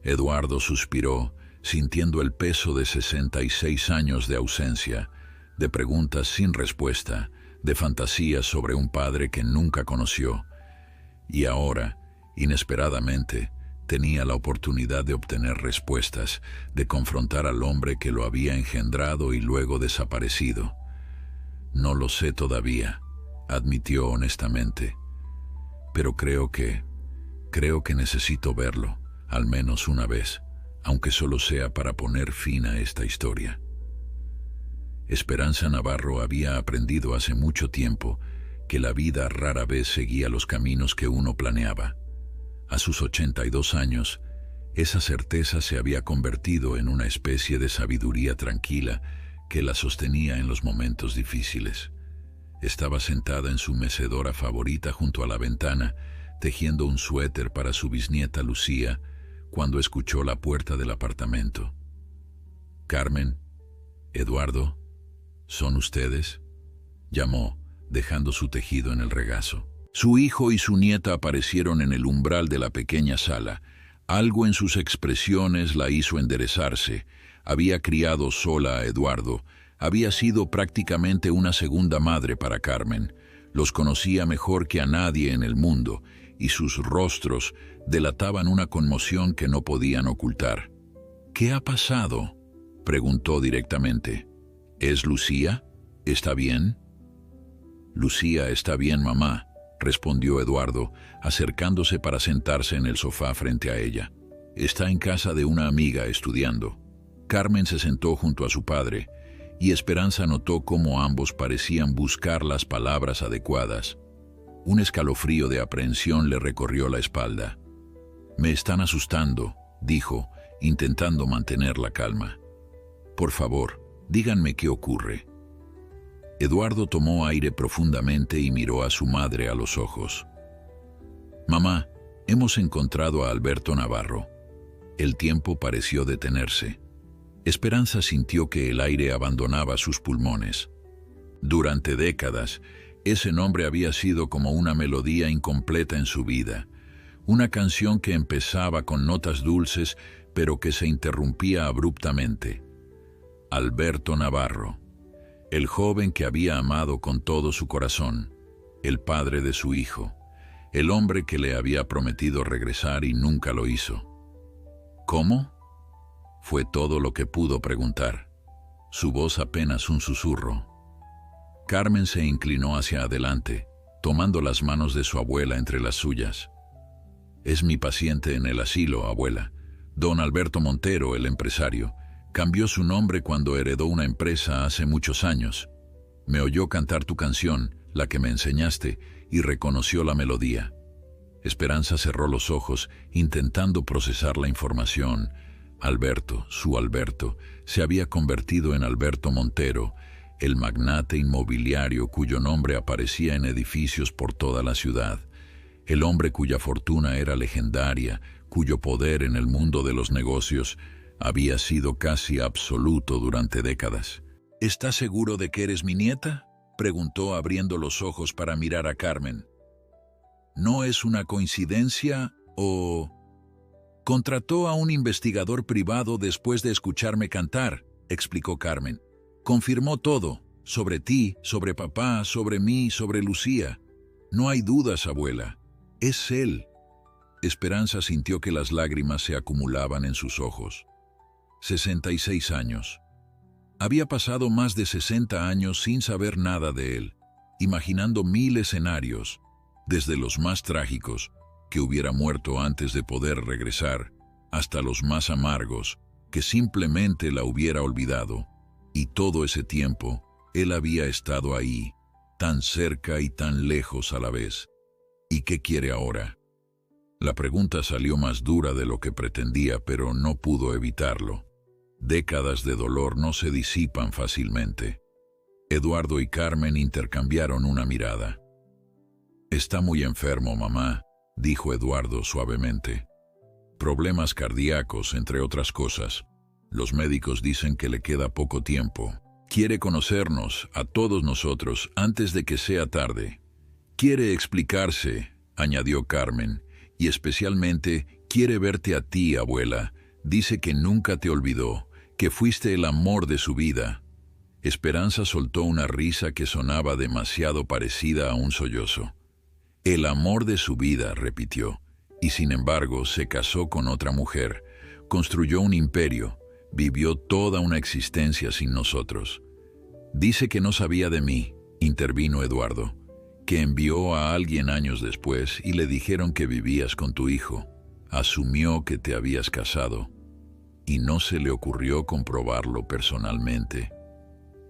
Eduardo suspiró, sintiendo el peso de 66 años de ausencia, de preguntas sin respuesta, de fantasías sobre un padre que nunca conoció. Y ahora, inesperadamente, tenía la oportunidad de obtener respuestas, de confrontar al hombre que lo había engendrado y luego desaparecido. No lo sé todavía, admitió honestamente, pero creo que necesito verlo, al menos una vez, aunque solo sea para poner fin a esta historia. Esperanza Navarro había aprendido hace mucho tiempo que la vida rara vez seguía los caminos que uno planeaba. A sus 82 años, esa certeza se había convertido en una especie de sabiduría tranquila que la sostenía en los momentos difíciles. Estaba sentada en su mecedora favorita junto a la ventana, tejiendo un suéter para su bisnieta Lucía, cuando escuchó la puerta del apartamento. «Carmen, Eduardo, ¿son ustedes?», llamó, dejando su tejido en el regazo. Su hijo y su nieta aparecieron en el umbral de la pequeña sala. Algo en sus expresiones la hizo enderezarse. Había criado sola a Eduardo. Había sido prácticamente una segunda madre para Carmen. Los conocía mejor que a nadie en el mundo, y sus rostros delataban una conmoción que no podían ocultar. «¿Qué ha pasado?», preguntó directamente. «¿Es Lucía? ¿Está bien?». «Lucía está bien, mamá», respondió Eduardo, acercándose para sentarse en el sofá frente a ella. «Está en casa de una amiga estudiando». Carmen se sentó junto a su padre, y Esperanza notó cómo ambos parecían buscar las palabras adecuadas. Un escalofrío de aprehensión le recorrió la espalda. «Me están asustando», dijo, intentando mantener la calma. «Por favor, díganme qué ocurre». Eduardo tomó aire profundamente y miró a su madre a los ojos. «Mamá, hemos encontrado a Alberto Navarro». El tiempo pareció detenerse. Esperanza sintió que el aire abandonaba sus pulmones. Durante décadas, ese nombre había sido como una melodía incompleta en su vida, una canción que empezaba con notas dulces, pero que se interrumpía abruptamente. Alberto Navarro, el joven que había amado con todo su corazón, el padre de su hijo, el hombre que le había prometido regresar y nunca lo hizo. ¿Cómo? Fue todo lo que pudo preguntar. Su voz apenas un susurro. Carmen se inclinó hacia adelante, tomando las manos de su abuela entre las suyas. «Es mi paciente en el asilo, abuela. Don Alberto Montero, el empresario, cambió su nombre cuando heredó una empresa hace muchos años. Me oyó cantar tu canción, la que me enseñaste, y reconoció la melodía». Esperanza cerró los ojos, intentando procesar la información. Alberto, su Alberto, se había convertido en Alberto Montero, el magnate inmobiliario cuyo nombre aparecía en edificios por toda la ciudad, el hombre cuya fortuna era legendaria, cuyo poder en el mundo de los negocios había sido casi absoluto durante décadas. «¿Estás seguro de que eres mi nieta?», preguntó abriendo los ojos para mirar a Carmen. «¿No es una coincidencia o...?» «Contrató a un investigador privado después de escucharme cantar», explicó Carmen. «Confirmó todo, sobre ti, sobre papá, sobre mí, sobre Lucía. No hay dudas, abuela. Es él». Esperanza sintió que las lágrimas se acumulaban en sus ojos. 66 años. Había pasado más de 60 años sin saber nada de él, imaginando 1000 escenarios, desde los más trágicos, que hubiera muerto antes de poder regresar, hasta los más amargos, que simplemente la hubiera olvidado. Y todo ese tiempo, él había estado ahí, tan cerca y tan lejos a la vez. ¿Y qué quiere ahora? La pregunta salió más dura de lo que pretendía, pero no pudo evitarlo. Décadas de dolor no se disipan fácilmente. Eduardo y Carmen intercambiaron una mirada. «Está muy enfermo, mamá», dijo Eduardo suavemente. «Problemas cardíacos, entre otras cosas. Los médicos dicen que le queda poco tiempo. Quiere conocernos, a todos nosotros, antes de que sea tarde. Quiere explicarse», añadió Carmen, «y especialmente quiere verte a ti, abuela. Dice que nunca te olvidó, que fuiste el amor de su vida». Esperanza soltó una risa que sonaba demasiado parecida a un sollozo. «El amor de su vida», repitió, «y sin embargo se casó con otra mujer, construyó un imperio, vivió toda una existencia sin nosotros». «Dice que no sabía de mí», intervino Eduardo, «que envió a alguien años después y le dijeron que vivías con tu hijo. Asumió que te habías casado y no se le ocurrió comprobarlo personalmente».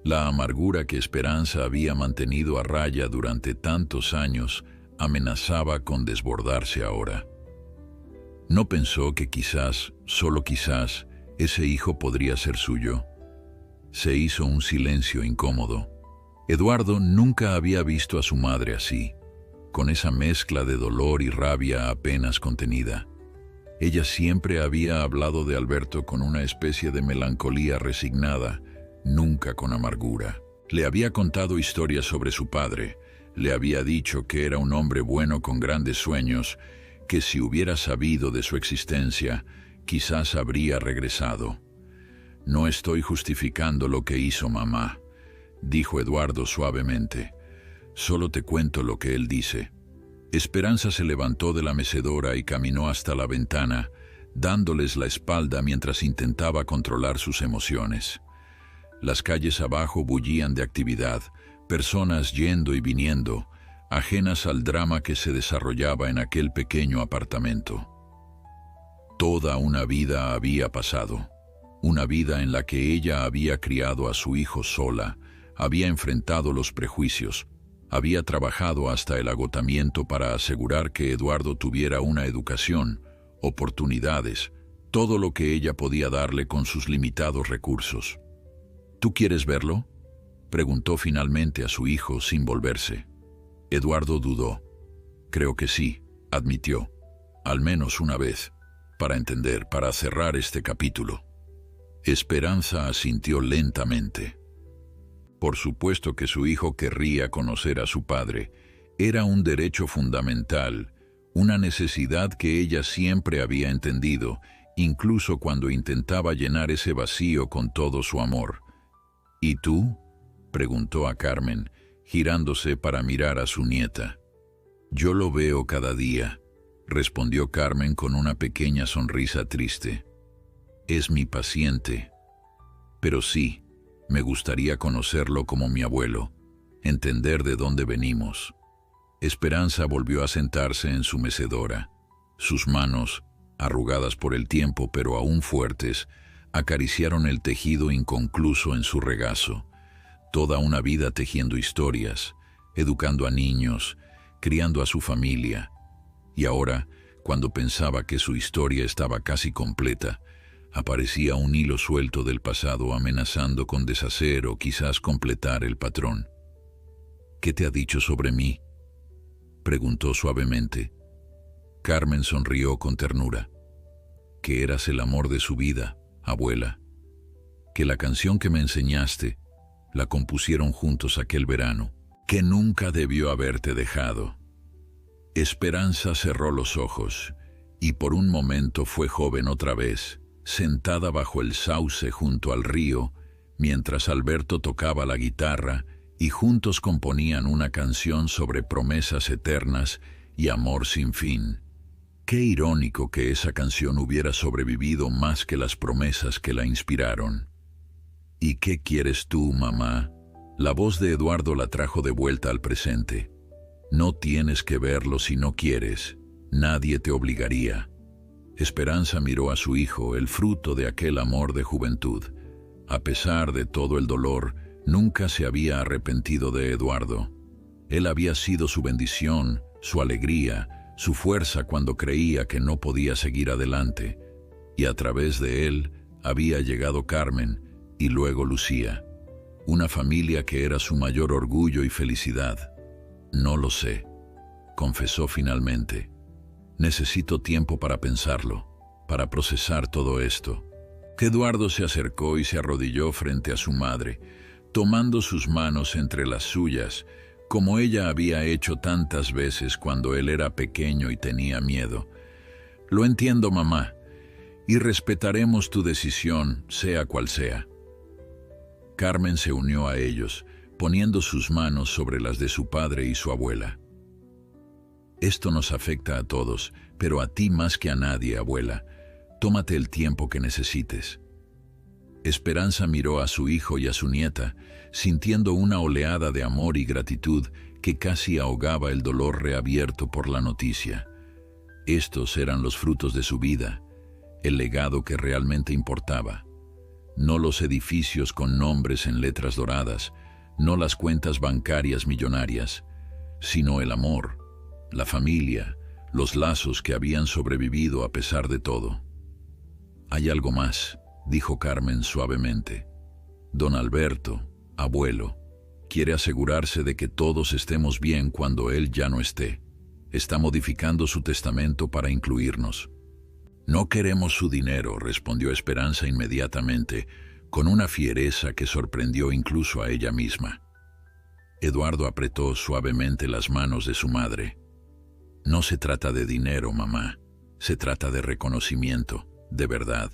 La amargura que Esperanza había mantenido a raya durante tantos años amenazaba con desbordarse ahora. ¿No pensó que quizás, solo quizás, ese hijo podría ser suyo? Se hizo un silencio incómodo. Eduardo nunca había visto a su madre así, con esa mezcla de dolor y rabia apenas contenida. Ella siempre había hablado de Alberto con una especie de melancolía resignada, nunca con amargura. Le había contado historias sobre su padre, le había dicho que era un hombre bueno con grandes sueños, que si hubiera sabido de su existencia, quizás habría regresado. «No estoy justificando lo que hizo mamá», dijo Eduardo suavemente. «Solo te cuento lo que él dice». Esperanza se levantó de la mecedora y caminó hasta la ventana, dándoles la espalda mientras intentaba controlar sus emociones. Las calles abajo bullían de actividad, personas yendo y viniendo, ajenas al drama que se desarrollaba en aquel pequeño apartamento. Toda una vida había pasado. una vida en la que ella había criado a su hijo sola, había enfrentado los prejuicios, había trabajado hasta el agotamiento para asegurar que Eduardo tuviera una educación, oportunidades, todo lo que ella podía darle con sus limitados recursos. ¿Tú quieres verlo?, preguntó finalmente a su hijo sin volverse. Eduardo dudó. Creo que sí, admitió, al menos una vez, para entender, para cerrar este capítulo. Esperanza asintió lentamente. Por supuesto que su hijo querría conocer a su padre. Era un derecho fundamental, una necesidad que ella siempre había entendido, incluso cuando intentaba llenar ese vacío con todo su amor. ¿Y tú?, preguntó a Carmen, girándose para mirar a su nieta. Yo lo veo cada día, respondió Carmen con una pequeña sonrisa triste. Es mi paciente. Pero sí, me gustaría conocerlo como mi abuelo, entender de dónde venimos. Esperanza volvió a sentarse en su mecedora. Sus manos, arrugadas por el tiempo pero aún fuertes, acariciaron el tejido inconcluso en su regazo. Toda una vida tejiendo historias, educando a niños, criando a su familia. Y ahora, cuando pensaba que su historia estaba casi completa, aparecía un hilo suelto del pasado amenazando con deshacer o quizás completar el patrón. ¿Qué te ha dicho sobre mí?, preguntó suavemente. Carmen sonrió con ternura. Que eras el amor de su vida, abuela. Que la canción que me enseñaste la compusieron juntos aquel verano, que nunca debió haberte dejado. Esperanza cerró los ojos y por un momento fue joven otra vez, sentada bajo el sauce junto al río, mientras Alberto tocaba la guitarra y juntos componían una canción sobre promesas eternas y amor sin fin. Qué irónico que esa canción hubiera sobrevivido más que las promesas que la inspiraron. ¿Y qué quieres tú, mamá? La voz de Eduardo la trajo de vuelta al presente. No tienes que verlo si no quieres. Nadie te obligaría. Esperanza miró a su hijo, el fruto de aquel amor de juventud. A pesar de todo el dolor, nunca se había arrepentido de Eduardo. Él había sido su bendición, su alegría, su fuerza cuando creía que no podía seguir adelante. Y a través de él había llegado Carmen y luego Lucía. Una familia que era su mayor orgullo y felicidad. No lo sé, confesó finalmente. Necesito tiempo para pensarlo, para procesar todo esto. Eduardo se acercó y se arrodilló frente a su madre, tomando sus manos entre las suyas, como ella había hecho tantas veces cuando él era pequeño y tenía miedo. Lo entiendo, mamá, y respetaremos tu decisión, sea cual sea. Carmen se unió a ellos, poniendo sus manos sobre las de su padre y su abuela. Esto nos afecta a todos, pero a ti más que a nadie, abuela. Tómate el tiempo que necesites. Esperanza miró a su hijo y a su nieta, sintiendo una oleada de amor y gratitud que casi ahogaba el dolor reabierto por la noticia. Estos eran los frutos de su vida, el legado que realmente importaba. No los edificios con nombres en letras doradas, no las cuentas bancarias millonarias, sino el amor, la familia, los lazos que habían sobrevivido a pesar de todo. Hay algo más, dijo Carmen suavemente. Don Alberto, abuelo, quiere asegurarse de que todos estemos bien cuando él ya no esté. Está modificando su testamento para incluirnos. No queremos su dinero, respondió Esperanza inmediatamente, con una fiereza que sorprendió incluso a ella misma. Eduardo apretó suavemente las manos de su madre. No se trata de dinero, mamá. Se trata de reconocimiento, de verdad.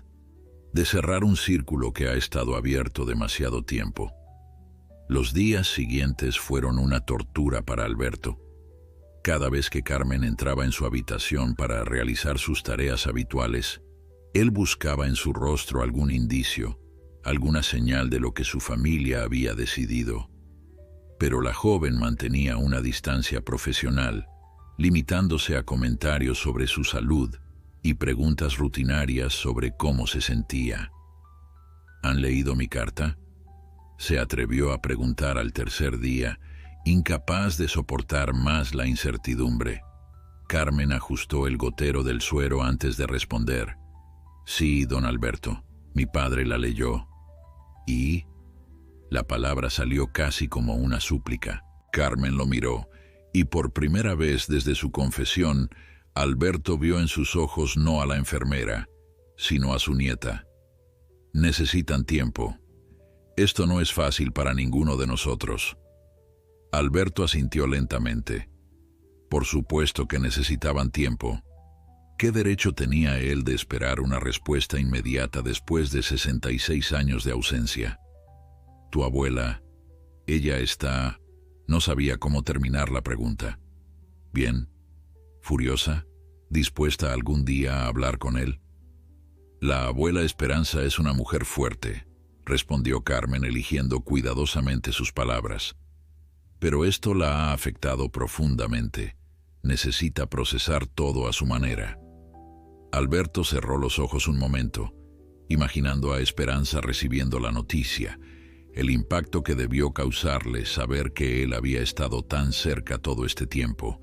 De cerrar un círculo que ha estado abierto demasiado tiempo. Los días siguientes fueron una tortura para Alberto. Cada vez que Carmen entraba en su habitación para realizar sus tareas habituales, él buscaba en su rostro algún indicio, alguna señal de lo que su familia había decidido. Pero la joven mantenía una distancia profesional, limitándose a comentarios sobre su salud y preguntas rutinarias sobre cómo se sentía. ¿Han leído mi carta?, se atrevió a preguntar al tercer día, incapaz de soportar más la incertidumbre. Carmen ajustó el gotero del suero antes de responder. Sí, don Alberto, mi padre la leyó. ¿Y? La palabra salió casi como una súplica. Carmen lo miró, y por primera vez desde su confesión, Alberto vio en sus ojos no a la enfermera, sino a su nieta. Necesitan tiempo. Esto no es fácil para ninguno de nosotros. Alberto asintió lentamente. Por supuesto que necesitaban tiempo. ¿Qué derecho tenía él de esperar una respuesta inmediata después de 66 años de ausencia? Tu abuela, ella está... No sabía cómo terminar la pregunta. Bien. ¿Furiosa? ¿Dispuesta algún día a hablar con él? La abuela Esperanza es una mujer fuerte, respondió Carmen, eligiendo cuidadosamente sus palabras. Pero esto la ha afectado profundamente. Necesita procesar todo a su manera. Alberto cerró los ojos un momento, imaginando a Esperanza recibiendo la noticia, el impacto que debió causarle saber que él había estado tan cerca todo este tiempo,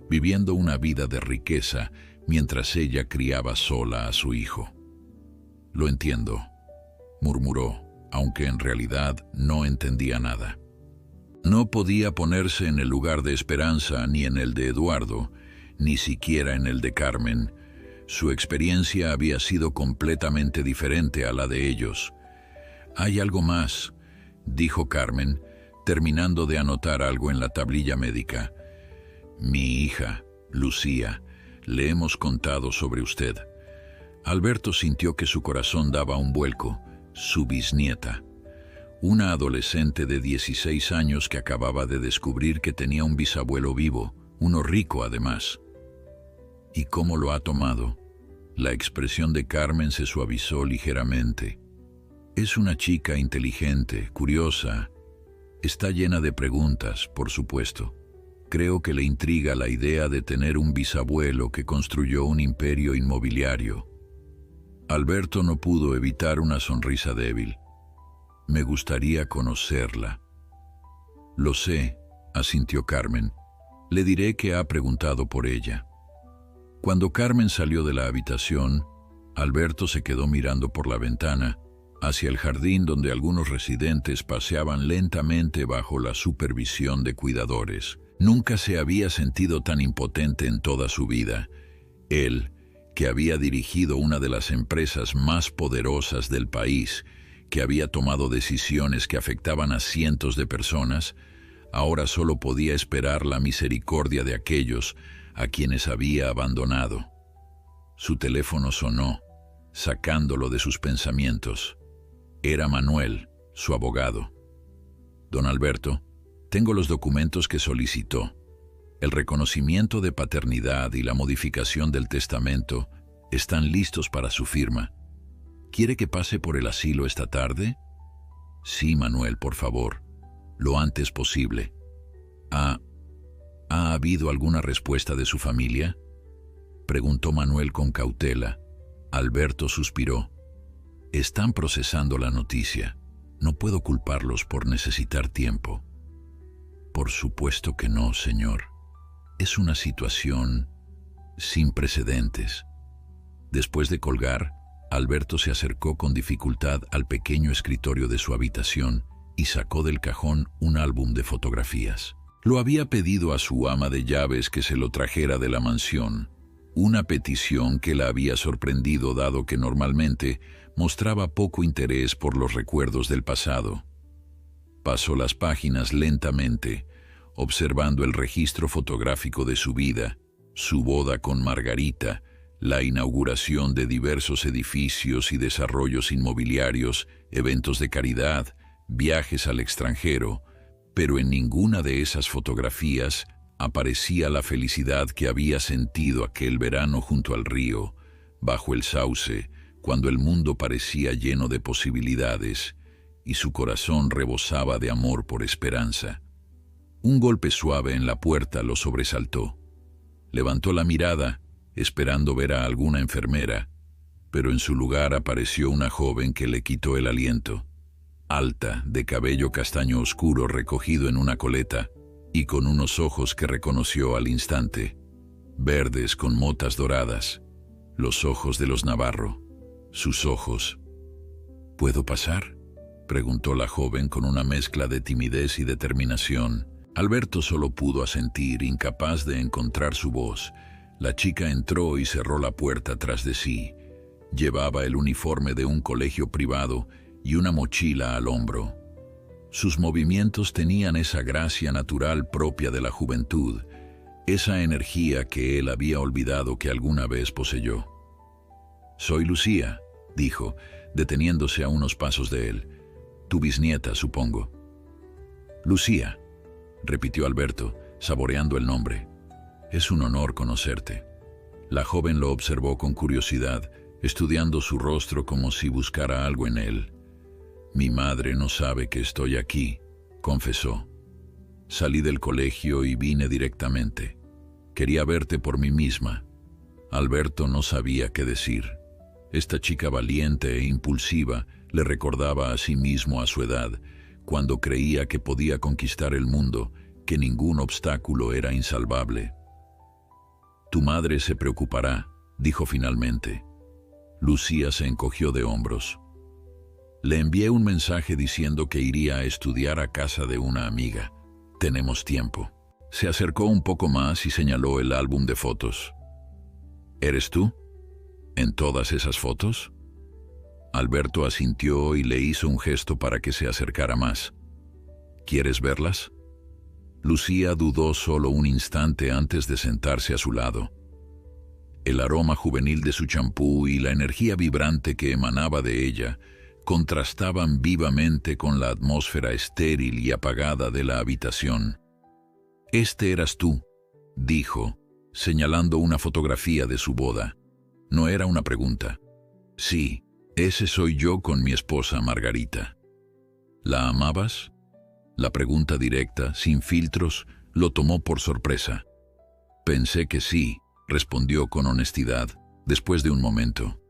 viviendo una vida de riqueza mientras ella criaba sola a su hijo. Lo entiendo, murmuró, aunque en realidad no entendía nada. No podía ponerse en el lugar de Esperanza ni en el de Eduardo, ni siquiera en el de Carmen. Su experiencia había sido completamente diferente a la de ellos. Hay algo más, dijo Carmen, terminando de anotar algo en la tablilla médica. Mi hija, Lucía, le hemos contado sobre usted. Alberto sintió que su corazón daba un vuelco. Su bisnieta, una adolescente de 16 años que acababa de descubrir que tenía un bisabuelo vivo, uno rico además. ¿Y cómo lo ha tomado? La expresión de Carmen se suavizó ligeramente. Es una chica inteligente, curiosa. Está llena de preguntas, por supuesto. Creo que le intriga la idea de tener un bisabuelo que construyó un imperio inmobiliario. Alberto no pudo evitar una sonrisa débil. Me gustaría conocerla. Lo sé, asintió Carmen. Le diré que ha preguntado por ella. Cuando Carmen salió de la habitación, Alberto se quedó mirando por la ventana hacia el jardín donde algunos residentes paseaban lentamente bajo la supervisión de cuidadores. Nunca se había sentido tan impotente en toda su vida. Él, que había dirigido una de las empresas más poderosas del país, que había tomado decisiones que afectaban a cientos de personas, ahora solo podía esperar la misericordia de aquellos a quienes había abandonado. Su teléfono sonó, sacándolo de sus pensamientos. Era Manuel, su abogado. Don Alberto, tengo los documentos que solicitó. El reconocimiento de paternidad y la modificación del testamento están listos para su firma. ¿Quiere que pase por el asilo esta tarde? Sí, Manuel, por favor, lo antes posible. ¿Ha habido alguna respuesta de su familia?, preguntó Manuel con cautela. Alberto suspiró. Están procesando la noticia. No puedo culparlos por necesitar tiempo. Por supuesto que no, señor. Es una situación sin precedentes. Después de colgar, Alberto se acercó con dificultad al pequeño escritorio de su habitación y sacó del cajón un álbum de fotografías. Lo había pedido a su ama de llaves que se lo trajera de la mansión, una petición que la había sorprendido dado que normalmente mostraba poco interés por los recuerdos del pasado. Pasó las páginas lentamente, observando el registro fotográfico de su vida, su boda con Margarita, la inauguración de diversos edificios y desarrollos inmobiliarios, eventos de caridad, viajes al extranjero, pero en ninguna de esas fotografías aparecía la felicidad que había sentido aquel verano junto al río, bajo el sauce, cuando el mundo parecía lleno de posibilidades y su corazón rebosaba de amor por Esperanza. Un golpe suave en la puerta lo sobresaltó. Levantó la mirada, esperando ver a alguna enfermera, pero en su lugar apareció una joven que le quitó el aliento. Alta, de cabello castaño oscuro recogido en una coleta, y con unos ojos que reconoció al instante, verdes con motas doradas, los ojos de los Navarro, sus ojos. ¿Puedo pasar?, preguntó la joven con una mezcla de timidez y determinación. Alberto solo pudo asentir, incapaz de encontrar su voz. La chica entró y cerró la puerta tras de sí. Llevaba el uniforme de un colegio privado y una mochila al hombro. Sus movimientos tenían esa gracia natural propia de la juventud, esa energía que él había olvidado que alguna vez poseyó. «Soy Lucía», dijo, deteniéndose a unos pasos de él. «Tu bisnieta, supongo». «Lucía», repitió Alberto, saboreando el nombre. «Es un honor conocerte». La joven lo observó con curiosidad, estudiando su rostro como si buscara algo en él. «Mi madre no sabe que estoy aquí», confesó. «Salí del colegio y vine directamente. Quería verte por mí misma». Alberto no sabía qué decir. Esta chica valiente e impulsiva le recordaba a sí mismo a su edad, cuando creía que podía conquistar el mundo, que ningún obstáculo era insalvable. «Tu madre se preocupará», dijo finalmente. Lucía se encogió de hombros. «Le envié un mensaje diciendo que iría a estudiar a casa de una amiga. Tenemos tiempo». Se acercó un poco más y señaló el álbum de fotos. «¿Eres tú? ¿En todas esas fotos?». Alberto asintió y le hizo un gesto para que se acercara más. «¿Quieres verlas?». Lucía dudó solo un instante antes de sentarse a su lado. El aroma juvenil de su champú y la energía vibrante que emanaba de ella contrastaban vivamente con la atmósfera estéril y apagada de la habitación. «Este eras tú», dijo, señalando una fotografía de su boda. No era una pregunta. «Sí, ese soy yo con mi esposa Margarita». «¿La amabas?». La pregunta directa, sin filtros, lo tomó por sorpresa. «Pensé que sí», respondió con honestidad, después de un momento.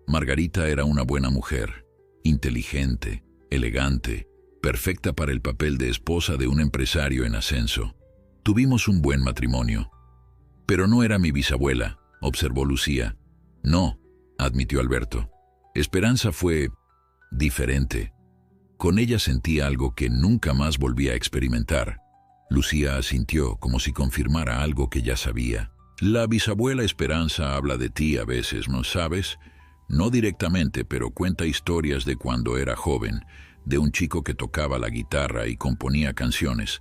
Margarita era una buena mujer, inteligente, elegante, perfecta para el papel de esposa de un empresario en ascenso. Tuvimos un buen matrimonio. «Pero no era mi bisabuela», observó Lucía. «No», admitió Alberto. «Esperanza fue diferente. Con ella sentí algo que nunca más volví a experimentar». Lucía asintió como si confirmara algo que ya sabía. «La bisabuela Esperanza habla de ti a veces, ¿no sabes? No directamente, pero cuenta historias de cuando era joven, de un chico que tocaba la guitarra y componía canciones.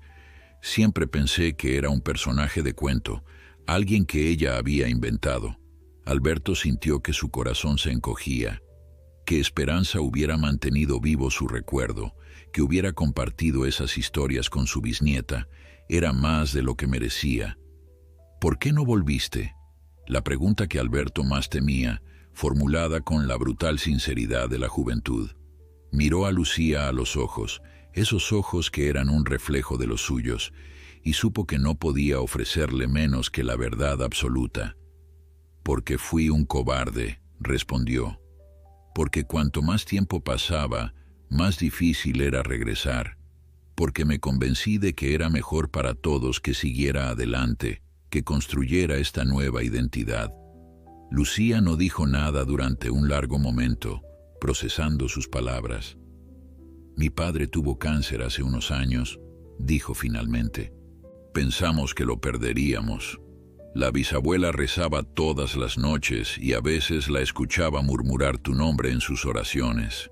Siempre pensé que era un personaje de cuento, alguien que ella había inventado». Alberto sintió que su corazón se encogía, que Esperanza hubiera mantenido vivo su recuerdo, que hubiera compartido esas historias con su bisnieta, era más de lo que merecía. «¿Por qué no volviste?», la pregunta que Alberto más temía, formulada con la brutal sinceridad de la juventud. Miró a Lucía a los ojos, esos ojos que eran un reflejo de los suyos, y supo que no podía ofrecerle menos que la verdad absoluta. «Porque fui un cobarde», respondió. «Porque cuanto más tiempo pasaba, más difícil era regresar. Porque me convencí de que era mejor para todos que siguiera adelante, que construyera esta nueva identidad». Lucía no dijo nada durante un largo momento, procesando sus palabras. «Mi padre tuvo cáncer hace unos años», dijo finalmente. «Pensamos que lo perderíamos. La bisabuela rezaba todas las noches y a veces la escuchaba murmurar tu nombre en sus oraciones,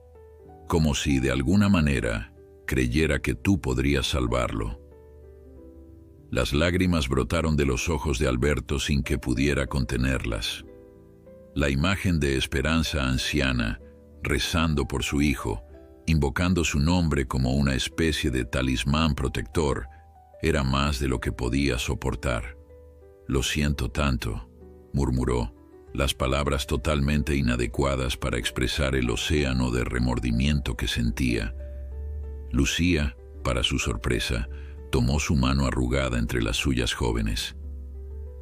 como si de alguna manera creyera que tú podrías salvarlo». Las lágrimas brotaron de los ojos de Alberto sin que pudiera contenerlas. La imagen de Esperanza anciana, rezando por su hijo, invocando su nombre como una especie de talismán protector, era más de lo que podía soportar. «Lo siento tanto», murmuró, las palabras totalmente inadecuadas para expresar el océano de remordimiento que sentía. Lucía, para su sorpresa, tomó su mano arrugada entre las suyas jóvenes.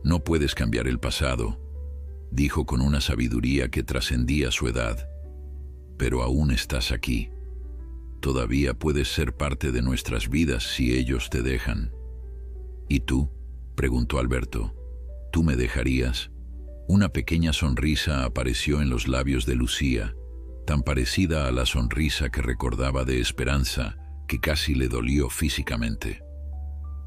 «No puedes cambiar el pasado», dijo con una sabiduría que trascendía su edad. Pero aún estás aquí. Todavía puedes ser parte de nuestras vidas si ellos te dejan. ¿Y tú?, preguntó Alberto. ¿Tú me dejarías? Una pequeña sonrisa apareció en los labios de Lucía, tan parecida a la sonrisa que recordaba de Esperanza, que casi le dolió físicamente.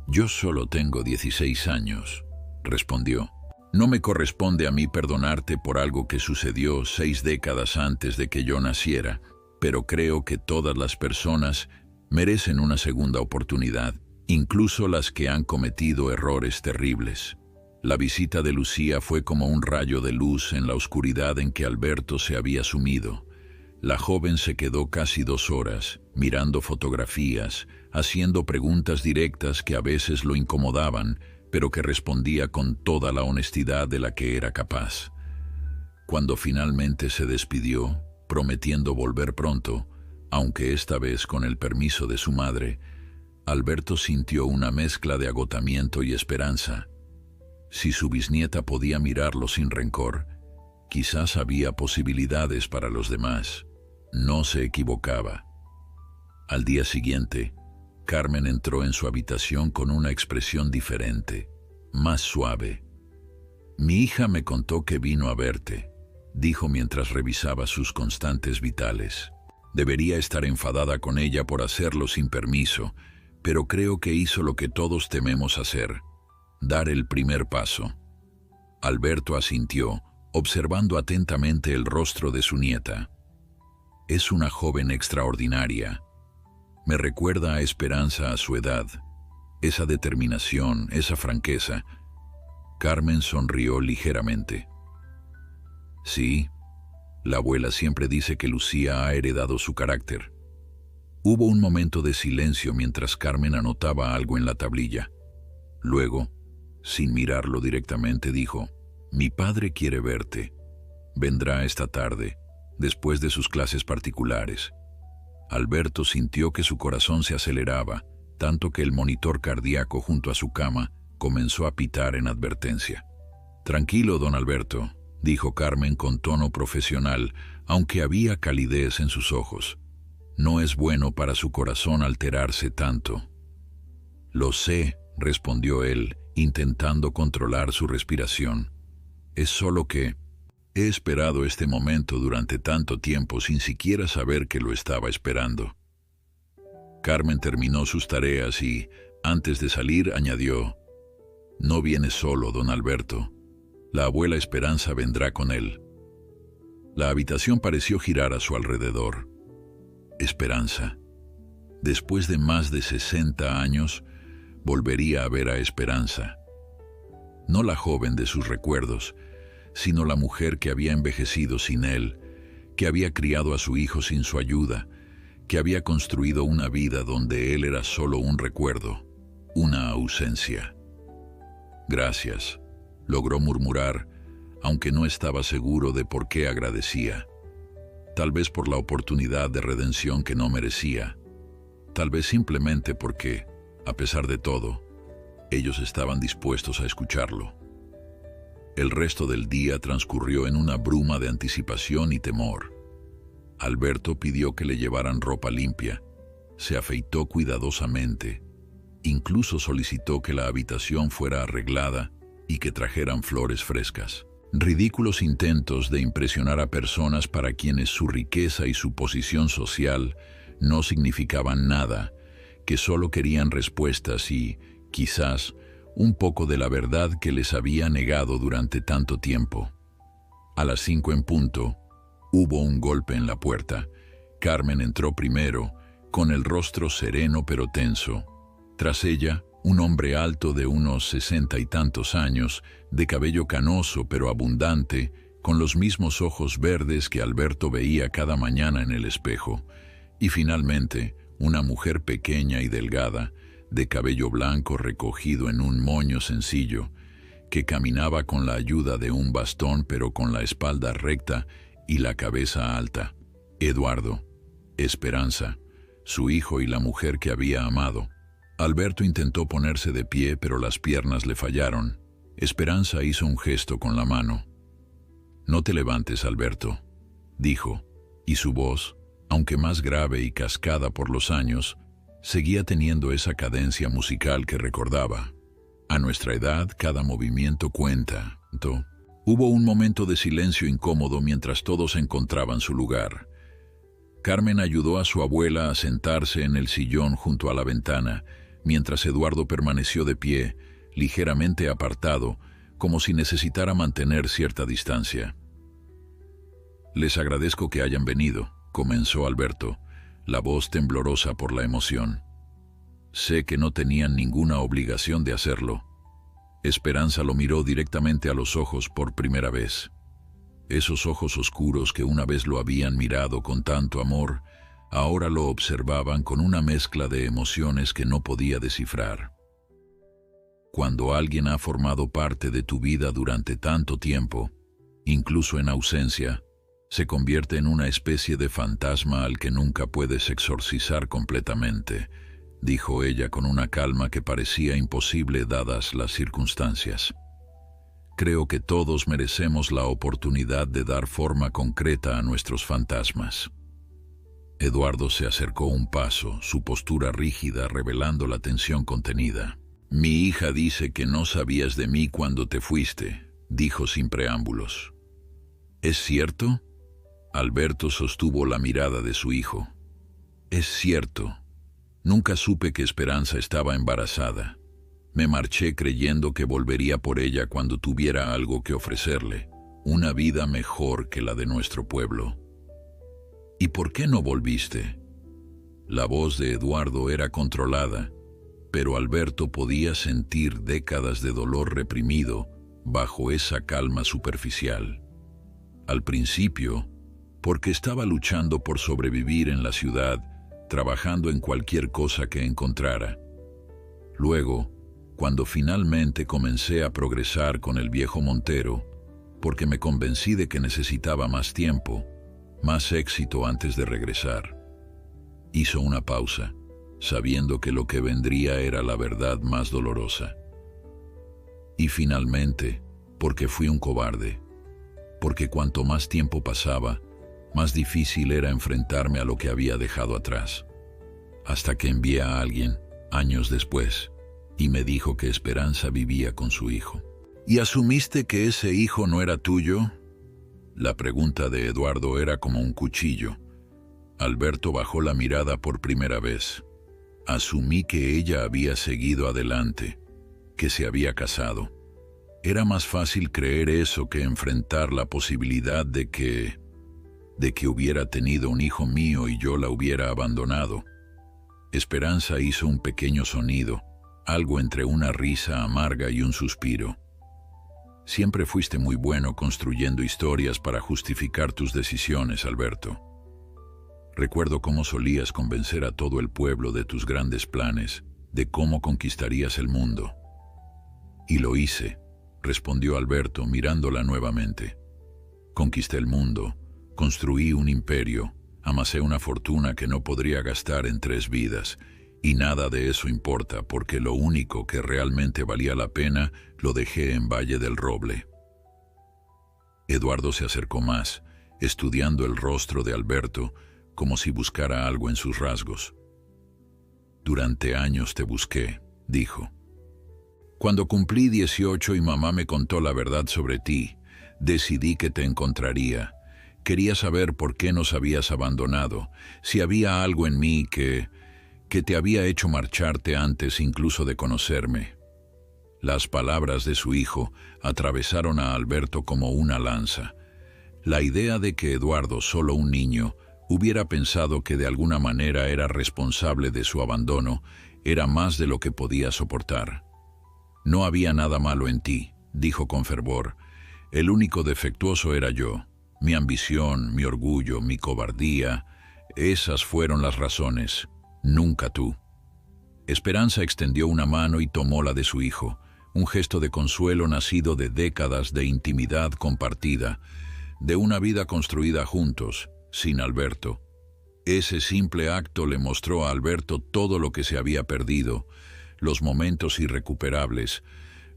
«Yo solo tengo 16 años», respondió. «No me corresponde a mí perdonarte por algo que sucedió 6 décadas antes de que yo naciera, pero creo que todas las personas merecen una segunda oportunidad, incluso las que han cometido errores terribles». La visita de Lucía fue como un rayo de luz en la oscuridad en que Alberto se había sumido. La joven se quedó casi 2 horas, mirando fotografías, haciendo preguntas directas que a veces lo incomodaban, pero que respondía con toda la honestidad de la que era capaz. Cuando finalmente se despidió, prometiendo volver pronto, aunque esta vez con el permiso de su madre, Alberto sintió una mezcla de agotamiento y esperanza. Si su bisnieta podía mirarlo sin rencor, quizás había posibilidades para los demás. No se equivocaba. Al día siguiente, Carmen entró en su habitación con una expresión diferente, más suave. «Mi hija me contó que vino a verte», dijo mientras revisaba sus constantes vitales. «Debería estar enfadada con ella por hacerlo sin permiso, pero creo que hizo lo que todos tememos hacer: dar el primer paso». Alberto asintió, observando atentamente el rostro de su nieta. «Es una joven extraordinaria. Me recuerda a Esperanza a su edad. Esa determinación, esa franqueza». Carmen sonrió ligeramente. «Sí, la abuela siempre dice que Lucía ha heredado su carácter». Hubo un momento de silencio mientras Carmen anotaba algo en la tablilla. Luego, sin mirarlo directamente, dijo: «Mi padre quiere verte. Vendrá esta tarde, después de sus clases particulares». Alberto sintió que su corazón se aceleraba, tanto que el monitor cardíaco junto a su cama comenzó a pitar en advertencia. «Tranquilo, don Alberto», dijo Carmen con tono profesional, aunque había calidez en sus ojos. «No es bueno para su corazón alterarse tanto». «Lo sé», respondió él, intentando controlar su respiración. «Es solo que he esperado este momento durante tanto tiempo sin siquiera saber que lo estaba esperando». Carmen terminó sus tareas y, antes de salir, añadió: «No viene solo, don Alberto. La abuela Esperanza vendrá con él». La habitación pareció girar a su alrededor. Esperanza. Después de más de 60 años, volvería a ver a Esperanza. No la joven de sus recuerdos, sino la mujer que había envejecido sin él, que había criado a su hijo sin su ayuda, que había construido una vida donde él era solo un recuerdo, una ausencia. «Gracias», logró murmurar, aunque no estaba seguro de por qué agradecía. Tal vez por la oportunidad de redención que no merecía. Tal vez simplemente porque, a pesar de todo, ellos estaban dispuestos a escucharlo. El resto del día transcurrió en una bruma de anticipación y temor. Alberto pidió que le llevaran ropa limpia, se afeitó cuidadosamente, incluso solicitó que la habitación fuera arreglada y que trajeran flores frescas. Ridículos intentos de impresionar a personas para quienes su riqueza y su posición social no significaban nada, que solo querían respuestas y, quizás, un poco de la verdad que les había negado durante tanto tiempo. A las 5 en punto, hubo un golpe en la puerta. Carmen entró primero, con el rostro sereno pero tenso. Tras ella, un hombre alto de unos 60 y tantos años, de cabello canoso pero abundante, con los mismos ojos verdes que Alberto veía cada mañana en el espejo. Y finalmente, una mujer pequeña y delgada, de cabello blanco recogido en un moño sencillo, que caminaba con la ayuda de un bastón pero con la espalda recta y la cabeza alta. Eduardo, Esperanza, su hijo y la mujer que había amado. Alberto intentó ponerse de pie, pero las piernas le fallaron. Esperanza hizo un gesto con la mano. No te levantes, Alberto, dijo, y su voz, aunque más grave y cascada por los años, seguía teniendo esa cadencia musical que recordaba. A nuestra edad, cada movimiento cuenta. Hubo un momento de silencio incómodo mientras todos encontraban su lugar. Carmen ayudó a su abuela a sentarse en el sillón junto a la ventana, mientras Eduardo permaneció de pie, ligeramente apartado, como si necesitara mantener cierta distancia. «Les agradezco que hayan venido», comenzó Alberto, la voz temblorosa por la emoción. «Sé que no tenían ninguna obligación de hacerlo». Esperanza lo miró directamente a los ojos por primera vez. Esos ojos oscuros que una vez lo habían mirado con tanto amor, ahora lo observaban con una mezcla de emociones que no podía descifrar. Cuando alguien ha formado parte de tu vida durante tanto tiempo, incluso en ausencia, se convierte en una especie de fantasma al que nunca puedes exorcizar completamente, dijo ella con una calma que parecía imposible dadas las circunstancias. Creo que todos merecemos la oportunidad de dar forma concreta a nuestros fantasmas. Eduardo se acercó un paso, su postura rígida revelando la tensión contenida. «Mi hija dice que no sabías de mí cuando te fuiste», dijo sin preámbulos. «¿Es cierto?» Alberto sostuvo la mirada de su hijo. «Es cierto. Nunca supe que Esperanza estaba embarazada. Me marché creyendo que volvería por ella cuando tuviera algo que ofrecerle, una vida mejor que la de nuestro pueblo». «¿Y por qué no volviste?» La voz de Eduardo era controlada, pero Alberto podía sentir décadas de dolor reprimido bajo esa calma superficial. Al principio, porque estaba luchando por sobrevivir en la ciudad, trabajando en cualquier cosa que encontrara. Luego, cuando finalmente comencé a progresar con el viejo Montero, porque me convencí de que necesitaba más tiempo, más éxito antes de regresar. Hizo una pausa, sabiendo que lo que vendría era la verdad más dolorosa. Y finalmente, porque fui un cobarde, porque cuanto más tiempo pasaba, más difícil era enfrentarme a lo que había dejado atrás. Hasta que envié a alguien, años después, y me dijo que Esperanza vivía con su hijo. «¿Y asumiste que ese hijo no era tuyo?» La pregunta de Eduardo era como un cuchillo. Alberto bajó la mirada por primera vez. «Asumí que ella había seguido adelante, que se había casado. Era más fácil creer eso que enfrentar la posibilidad de que hubiera tenido un hijo mío y yo la hubiera abandonado». Esperanza hizo un pequeño sonido, algo entre una risa amarga y un suspiro. «Siempre fuiste muy bueno construyendo historias para justificar tus decisiones, Alberto. Recuerdo cómo solías convencer a todo el pueblo de tus grandes planes, de cómo conquistarías el mundo». «Y lo hice», respondió Alberto mirándola nuevamente. «Conquisté el mundo, construí un imperio, amasé una fortuna que no podría gastar en 3 vidas, y nada de eso importa porque lo único que realmente valía la pena lo dejé en Valle del Roble». Eduardo se acercó más, estudiando el rostro de Alberto, como si buscara algo en sus rasgos. «Durante años te busqué», dijo. «Cuando cumplí 18 y mamá me contó la verdad sobre ti, decidí que te encontraría. Quería saber por qué nos habías abandonado, si había algo en mí que te había hecho marcharte antes incluso de conocerme». Las palabras de su hijo atravesaron a Alberto como una lanza. La idea de que Eduardo, solo un niño, hubiera pensado que de alguna manera era responsable de su abandono, era más de lo que podía soportar. «No había nada malo en ti», dijo con fervor. «El único defectuoso era yo. Mi ambición, mi orgullo, mi cobardía, esas fueron las razones, nunca tú». Esperanza extendió una mano y tomó la de su hijo, un gesto de consuelo nacido de décadas de intimidad compartida, de una vida construida juntos, sin Alberto. Ese simple acto le mostró a Alberto todo lo que se había perdido, los momentos irrecuperables,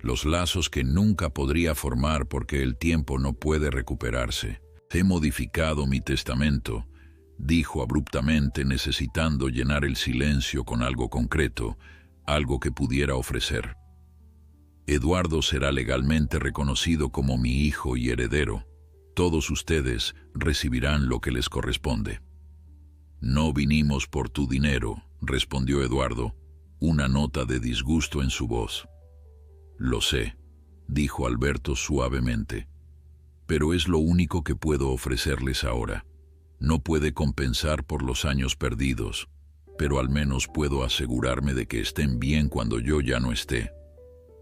los lazos que nunca podría formar porque el tiempo no puede recuperarse. He modificado mi testamento, dijo abruptamente, necesitando llenar el silencio con algo concreto, algo que pudiera ofrecer. Eduardo será legalmente reconocido como mi hijo y heredero. Todos ustedes recibirán lo que les corresponde. No vinimos por tu dinero, respondió Eduardo, una nota de disgusto en su voz. Lo sé, dijo Alberto suavemente, pero es lo único que puedo ofrecerles ahora. No puede compensar por los años perdidos, pero al menos puedo asegurarme de que estén bien cuando yo ya no esté.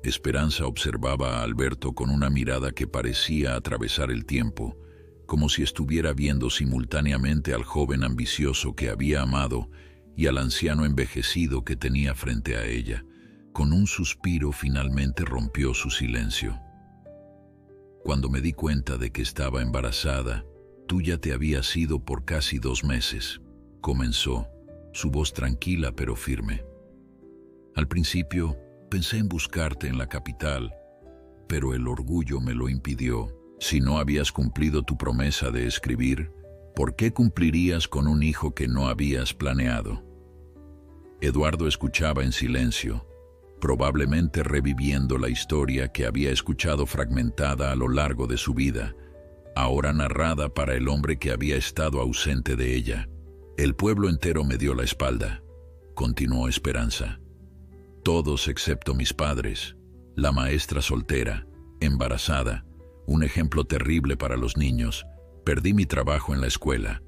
Esperanza observaba a Alberto con una mirada que parecía atravesar el tiempo, como si estuviera viendo simultáneamente al joven ambicioso que había amado y al anciano envejecido que tenía frente a ella. Con un suspiro finalmente rompió su silencio. Cuando me di cuenta de que estaba embarazada, tú ya te habías ido por casi 2 meses, comenzó, su voz tranquila pero firme. Al principio pensé en buscarte en la capital, pero el orgullo me lo impidió. Si no habías cumplido tu promesa de escribir, ¿por qué cumplirías con un hijo que no habías planeado? Eduardo escuchaba en silencio, probablemente reviviendo la historia que había escuchado fragmentada a lo largo de su vida, ahora narrada para el hombre que había estado ausente de ella. El pueblo entero me dio la espalda, continuó Esperanza. Todos excepto mis padres, la maestra soltera, embarazada, un ejemplo terrible para los niños. Perdí mi trabajo en la escuela.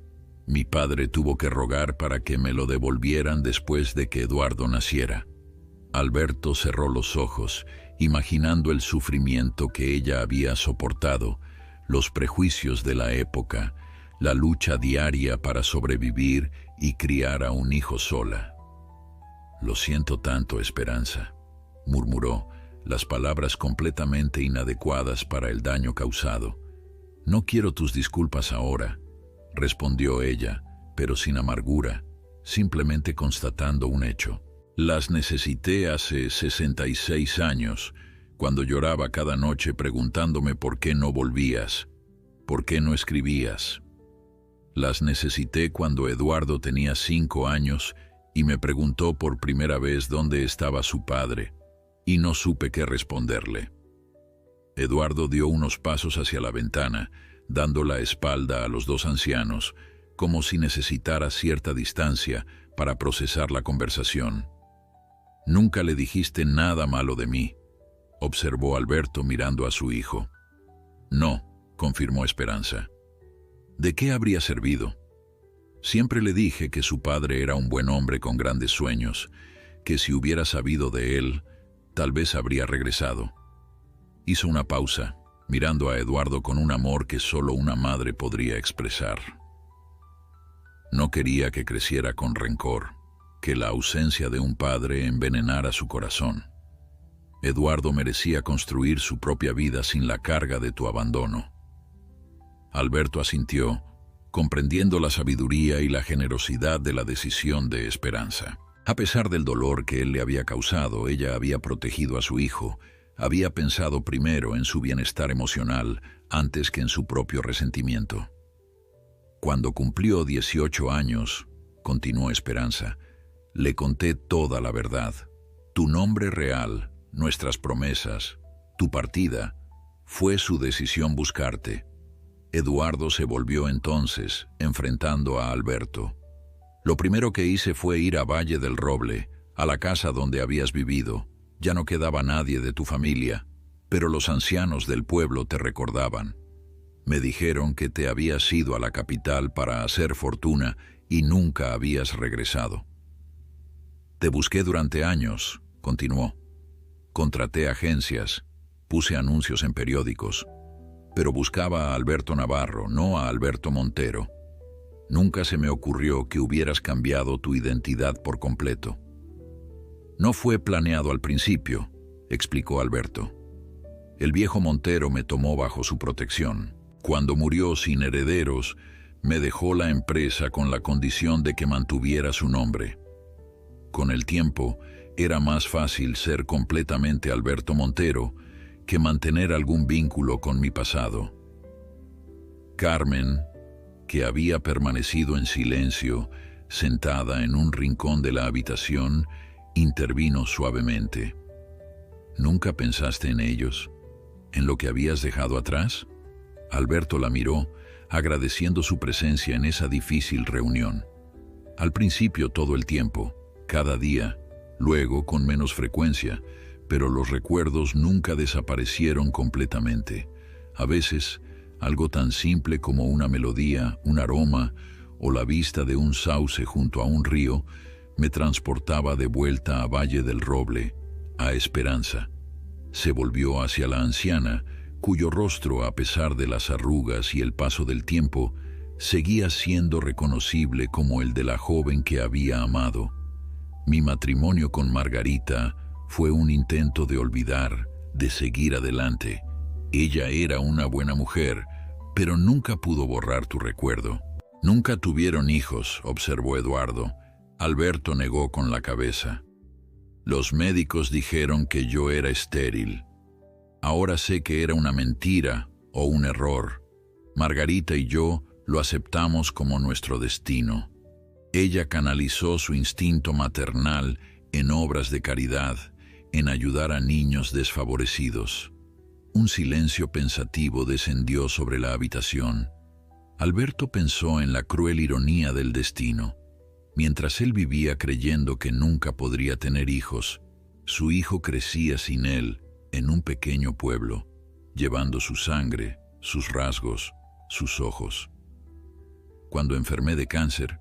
Mi padre tuvo que rogar para que me lo devolvieran después de que Eduardo naciera. Alberto cerró los ojos, imaginando el sufrimiento que ella había soportado, los prejuicios de la época, la lucha diaria para sobrevivir y criar a un hijo sola. Lo siento tanto, Esperanza, murmuró, las palabras completamente inadecuadas para el daño causado. No quiero tus disculpas ahora, respondió ella, pero sin amargura, simplemente constatando un hecho. Las necesité hace 66 años, cuando lloraba cada noche preguntándome por qué no volvías, por qué no escribías. Las necesité cuando Eduardo tenía 5 años y me preguntó por primera vez dónde estaba su padre, y no supe qué responderle. Eduardo dio unos pasos hacia la ventana, dando la espalda a los 2 ancianos, como si necesitara cierta distancia para procesar la conversación. Nunca le dijiste nada malo de mí, observó Alberto mirando a su hijo. No, confirmó Esperanza. ¿De qué habría servido? Siempre le dije que su padre era un buen hombre con grandes sueños, que si hubiera sabido de él, tal vez habría regresado. Hizo una pausa, mirando a Eduardo con un amor que solo una madre podría expresar. No quería que creciera con rencor, que la ausencia de un padre envenenara su corazón. Eduardo merecía construir su propia vida sin la carga de tu abandono. Alberto asintió, comprendiendo la sabiduría y la generosidad de la decisión de Esperanza. A pesar del dolor que él le había causado, ella había protegido a su hijo, había pensado primero en su bienestar emocional antes que en su propio resentimiento. Cuando cumplió 18 años, continuó Esperanza, le conté toda la verdad. Tu nombre real, nuestras promesas, tu partida, fue su decisión buscarte. Eduardo se volvió entonces, enfrentando a Alberto. Lo primero que hice fue ir a Valle del Roble, a la casa donde habías vivido. Ya no quedaba nadie de tu familia, pero los ancianos del pueblo te recordaban. Me dijeron que te habías ido a la capital para hacer fortuna y nunca habías regresado. Te busqué durante años, continuó. Contraté agencias, puse anuncios en periódicos, pero buscaba a Alberto Navarro, no a Alberto Montero. Nunca se me ocurrió que hubieras cambiado tu identidad por completo. No fue planeado al principio, explicó Alberto. El viejo Montero me tomó bajo su protección. Cuando murió sin herederos, me dejó la empresa con la condición de que mantuviera su nombre. Con el tiempo, Era más fácil ser completamente Alberto Montero que mantener algún vínculo con mi pasado. Carmen, que había permanecido en silencio, sentada en un rincón de la habitación, intervino suavemente. ¿Nunca pensaste en ellos? ¿En lo que habías dejado atrás? Alberto la miró, agradeciendo su presencia en esa difícil reunión. Al principio todo el tiempo, cada día, luego con menos frecuencia, pero los recuerdos nunca desaparecieron completamente. A veces, algo tan simple como una melodía, un aroma o la vista de un sauce junto a un río me transportaba de vuelta a Valle del Roble, a Esperanza. Se volvió hacia la anciana, cuyo rostro, a pesar de las arrugas y el paso del tiempo, seguía siendo reconocible como el de la joven que había amado. Mi matrimonio con Margarita fue un intento de olvidar, de seguir adelante. Ella era una buena mujer, pero nunca pudo borrar tu recuerdo. Nunca tuvieron hijos, observó Eduardo. Alberto negó con la cabeza. Los médicos dijeron que yo era estéril. Ahora sé que era una mentira o un error. Margarita y yo lo aceptamos como nuestro destino. Ella canalizó su instinto maternal en obras de caridad, en ayudar a niños desfavorecidos. Un silencio pensativo descendió sobre la habitación. Alberto pensó en la cruel ironía del destino. Mientras él vivía creyendo que nunca podría tener hijos, su hijo crecía sin él en un pequeño pueblo, llevando su sangre, sus rasgos, sus ojos. Cuando enfermé de cáncer,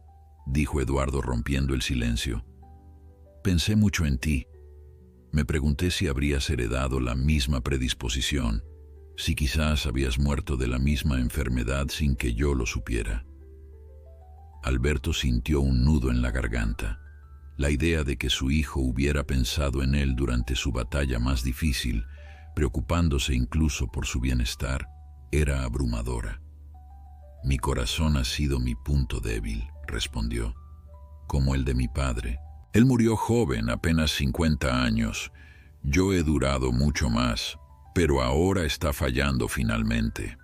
dijo Eduardo rompiendo el silencio, pensé mucho en ti. Me pregunté si habrías heredado la misma predisposición, si quizás habías muerto de la misma enfermedad sin que yo lo supiera. Alberto sintió un nudo en la garganta. La idea de que su hijo hubiera pensado en él durante su batalla más difícil, preocupándose incluso por su bienestar, era abrumadora. Mi corazón ha sido mi punto débil, respondió, como el de mi padre. Él murió joven, apenas 50 años. Yo he durado mucho más, pero ahora está fallando finalmente.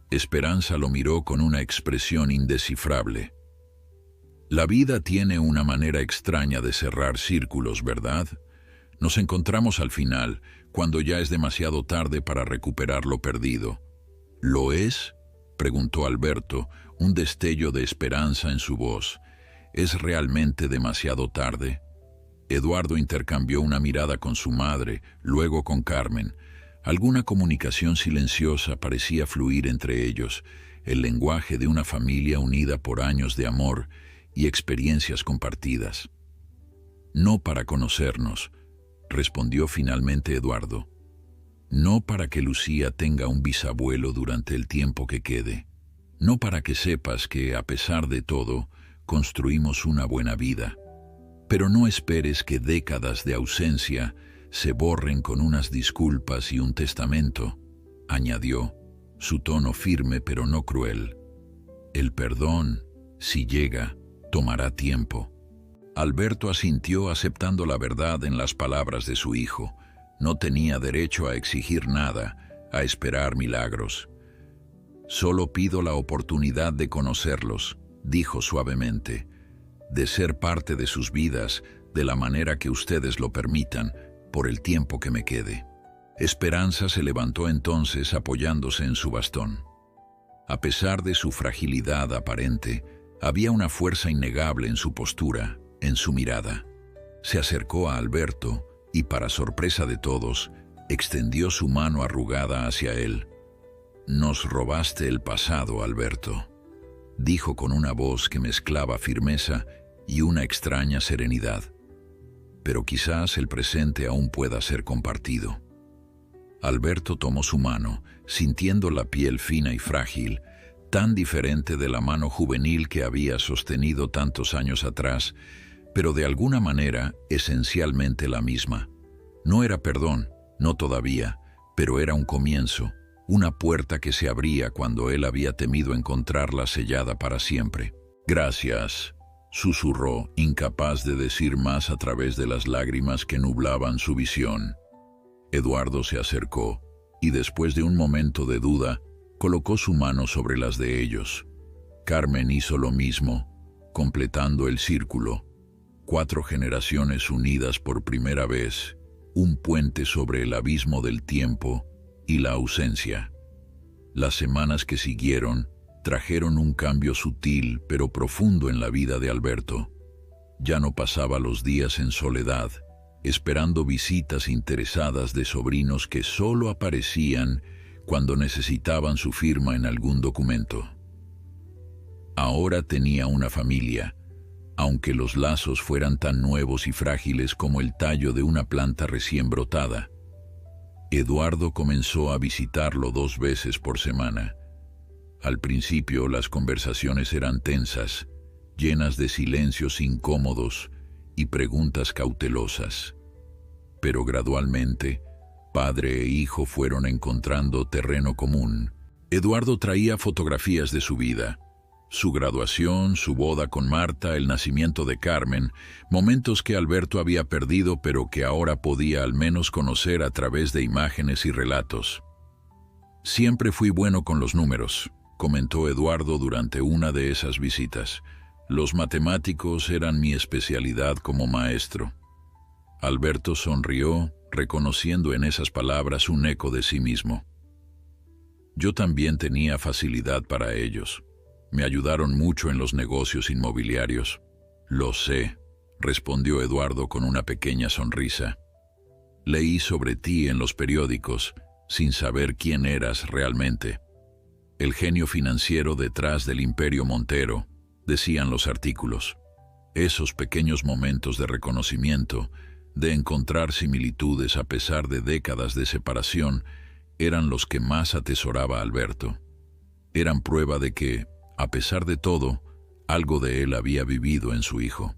Esperanza lo miró con una expresión indescifrable. La vida tiene una manera extraña de cerrar círculos, ¿verdad? Nos encontramos al final, cuando ya es demasiado tarde para recuperar lo perdido. ¿Lo es?, preguntó Alberto, un destello de esperanza en su voz. ¿Es realmente demasiado tarde? Eduardo intercambió una mirada con su madre, luego con Carmen. Alguna comunicación silenciosa parecía fluir entre ellos, el lenguaje de una familia unida por años de amor y experiencias compartidas. No para conocernos, respondió finalmente Eduardo. No para que Lucía tenga un bisabuelo durante el tiempo que quede. No para que sepas que, a pesar de todo, construimos una buena vida. Pero no esperes que décadas de ausencia se borren con unas disculpas y un testamento, añadió, su tono firme pero no cruel. El perdón, si llega, tomará tiempo. Alberto asintió aceptando la verdad en las palabras de su hijo. No tenía derecho a exigir nada, a esperar milagros. Solo pido la oportunidad de conocerlos, dijo suavemente, de ser parte de sus vidas de la manera que ustedes lo permitan, por el tiempo que me quede. Esperanza se levantó entonces apoyándose en su bastón. A pesar de su fragilidad aparente, había una fuerza innegable en su postura, en su mirada. Se acercó a Alberto y, para sorpresa de todos, extendió su mano arrugada hacia él. «Nos robaste el pasado, Alberto», dijo con una voz que mezclaba firmeza y una extraña serenidad. «Pero quizás el presente aún pueda ser compartido». Alberto tomó su mano, sintiendo la piel fina y frágil, tan diferente de la mano juvenil que había sostenido tantos años atrás, pero de alguna manera esencialmente la misma. No era perdón, no todavía, pero era un comienzo, una puerta que se abría cuando él había temido encontrarla sellada para siempre. «Gracias», susurró, incapaz de decir más a través de las lágrimas que nublaban su visión. Eduardo se acercó y después de un momento de duda, colocó su mano sobre las de ellos. Carmen hizo lo mismo, completando el círculo. 4 generaciones unidas por primera vez, un puente sobre el abismo del tiempo y la ausencia. Las semanas que siguieron trajeron un cambio sutil pero profundo en la vida de Alberto. Ya no pasaba los días en soledad, esperando visitas interesadas de sobrinos que solo aparecían cuando necesitaban su firma en algún documento. Ahora tenía una familia, aunque los lazos fueran tan nuevos y frágiles como el tallo de una planta recién brotada. Eduardo comenzó a visitarlo 2 veces por semana. Al principio las conversaciones eran tensas, llenas de silencios incómodos y preguntas cautelosas. Pero gradualmente, padre e hijo fueron encontrando terreno común. Eduardo traía fotografías de su vida, su graduación, su boda con Marta, el nacimiento de Carmen, momentos que Alberto había perdido pero que ahora podía al menos conocer a través de imágenes y relatos. «Siempre fui bueno con los números», comentó Eduardo durante una de esas visitas. «Los matemáticos eran mi especialidad como maestro». Alberto sonrió, reconociendo en esas palabras un eco de sí mismo. «Yo también tenía facilidad para ellos. Me ayudaron mucho en los negocios inmobiliarios». «Lo sé», respondió Eduardo con una pequeña sonrisa. «Leí sobre ti en los periódicos, sin saber quién eras realmente. El genio financiero detrás del Imperio Montero», decían los artículos. Esos pequeños momentos de reconocimiento, de encontrar similitudes a pesar de décadas de separación, eran los que más atesoraba Alberto. Eran prueba de que, a pesar de todo, algo de él había vivido en su hijo.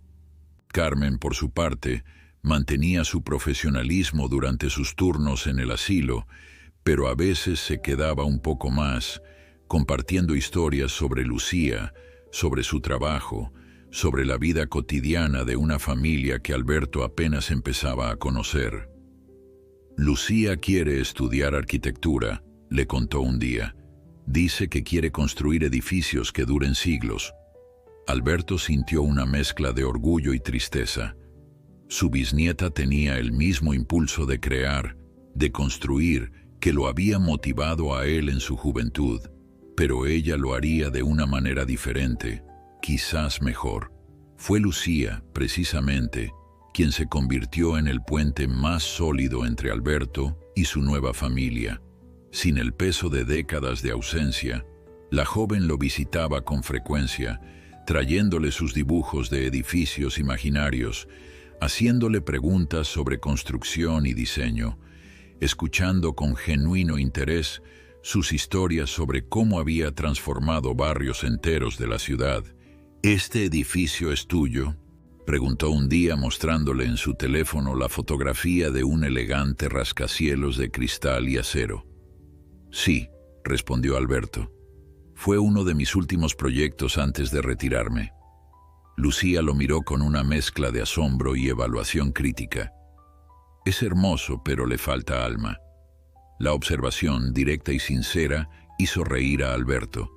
Carmen, por su parte, mantenía su profesionalismo durante sus turnos en el asilo, pero a veces se quedaba un poco más, compartiendo historias sobre Lucía, sobre su trabajo, sobre la vida cotidiana de una familia que Alberto apenas empezaba a conocer. «Lucía quiere estudiar arquitectura», le contó un día. «Dice que quiere construir edificios que duren siglos». Alberto sintió una mezcla de orgullo y tristeza. Su bisnieta tenía el mismo impulso de crear, de construir, que lo había motivado a él en su juventud, pero ella lo haría de una manera diferente, quizás mejor. Fue Lucía, precisamente, quien se convirtió en el puente más sólido entre Alberto y su nueva familia. Sin el peso de décadas de ausencia, la joven lo visitaba con frecuencia, trayéndole sus dibujos de edificios imaginarios, haciéndole preguntas sobre construcción y diseño, escuchando con genuino interés sus historias sobre cómo había transformado barrios enteros de la ciudad. «¿Este edificio es tuyo?», preguntó un día mostrándole en su teléfono la fotografía de un elegante rascacielos de cristal y acero. «Sí», respondió Alberto. «Fue uno de mis últimos proyectos antes de retirarme». Lucía lo miró con una mezcla de asombro y evaluación crítica. «Es hermoso, pero le falta alma». La observación, directa y sincera, hizo reír a Alberto.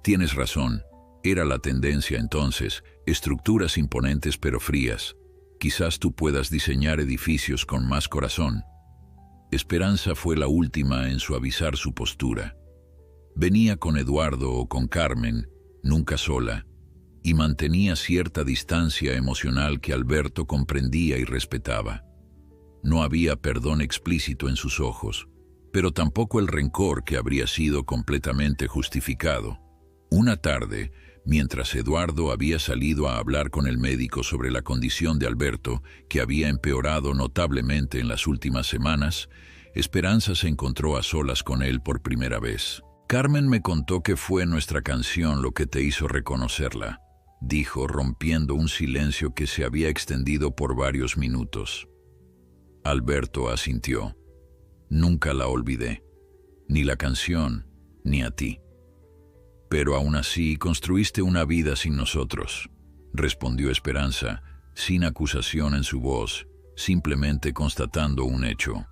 «Tienes razón, era la tendencia entonces, estructuras imponentes pero frías. Quizás tú puedas diseñar edificios con más corazón». Esperanza fue la última en suavizar su postura. Venía con Eduardo o con Carmen, nunca sola, y mantenía cierta distancia emocional que Alberto comprendía y respetaba. No había perdón explícito en sus ojos, pero tampoco el rencor que habría sido completamente justificado. Una tarde, mientras Eduardo había salido a hablar con el médico sobre la condición de Alberto, que había empeorado notablemente en las últimas semanas, Esperanza se encontró a solas con él por primera vez. «Carmen me contó que fue nuestra canción lo que te hizo reconocerla», dijo, rompiendo un silencio que se había extendido por varios minutos. Alberto asintió. «Nunca la olvidé, ni la canción, ni a ti. Pero aún así construiste una vida sin nosotros. respondió Esperanza, sin acusación en su voz, simplemente constatando un hecho.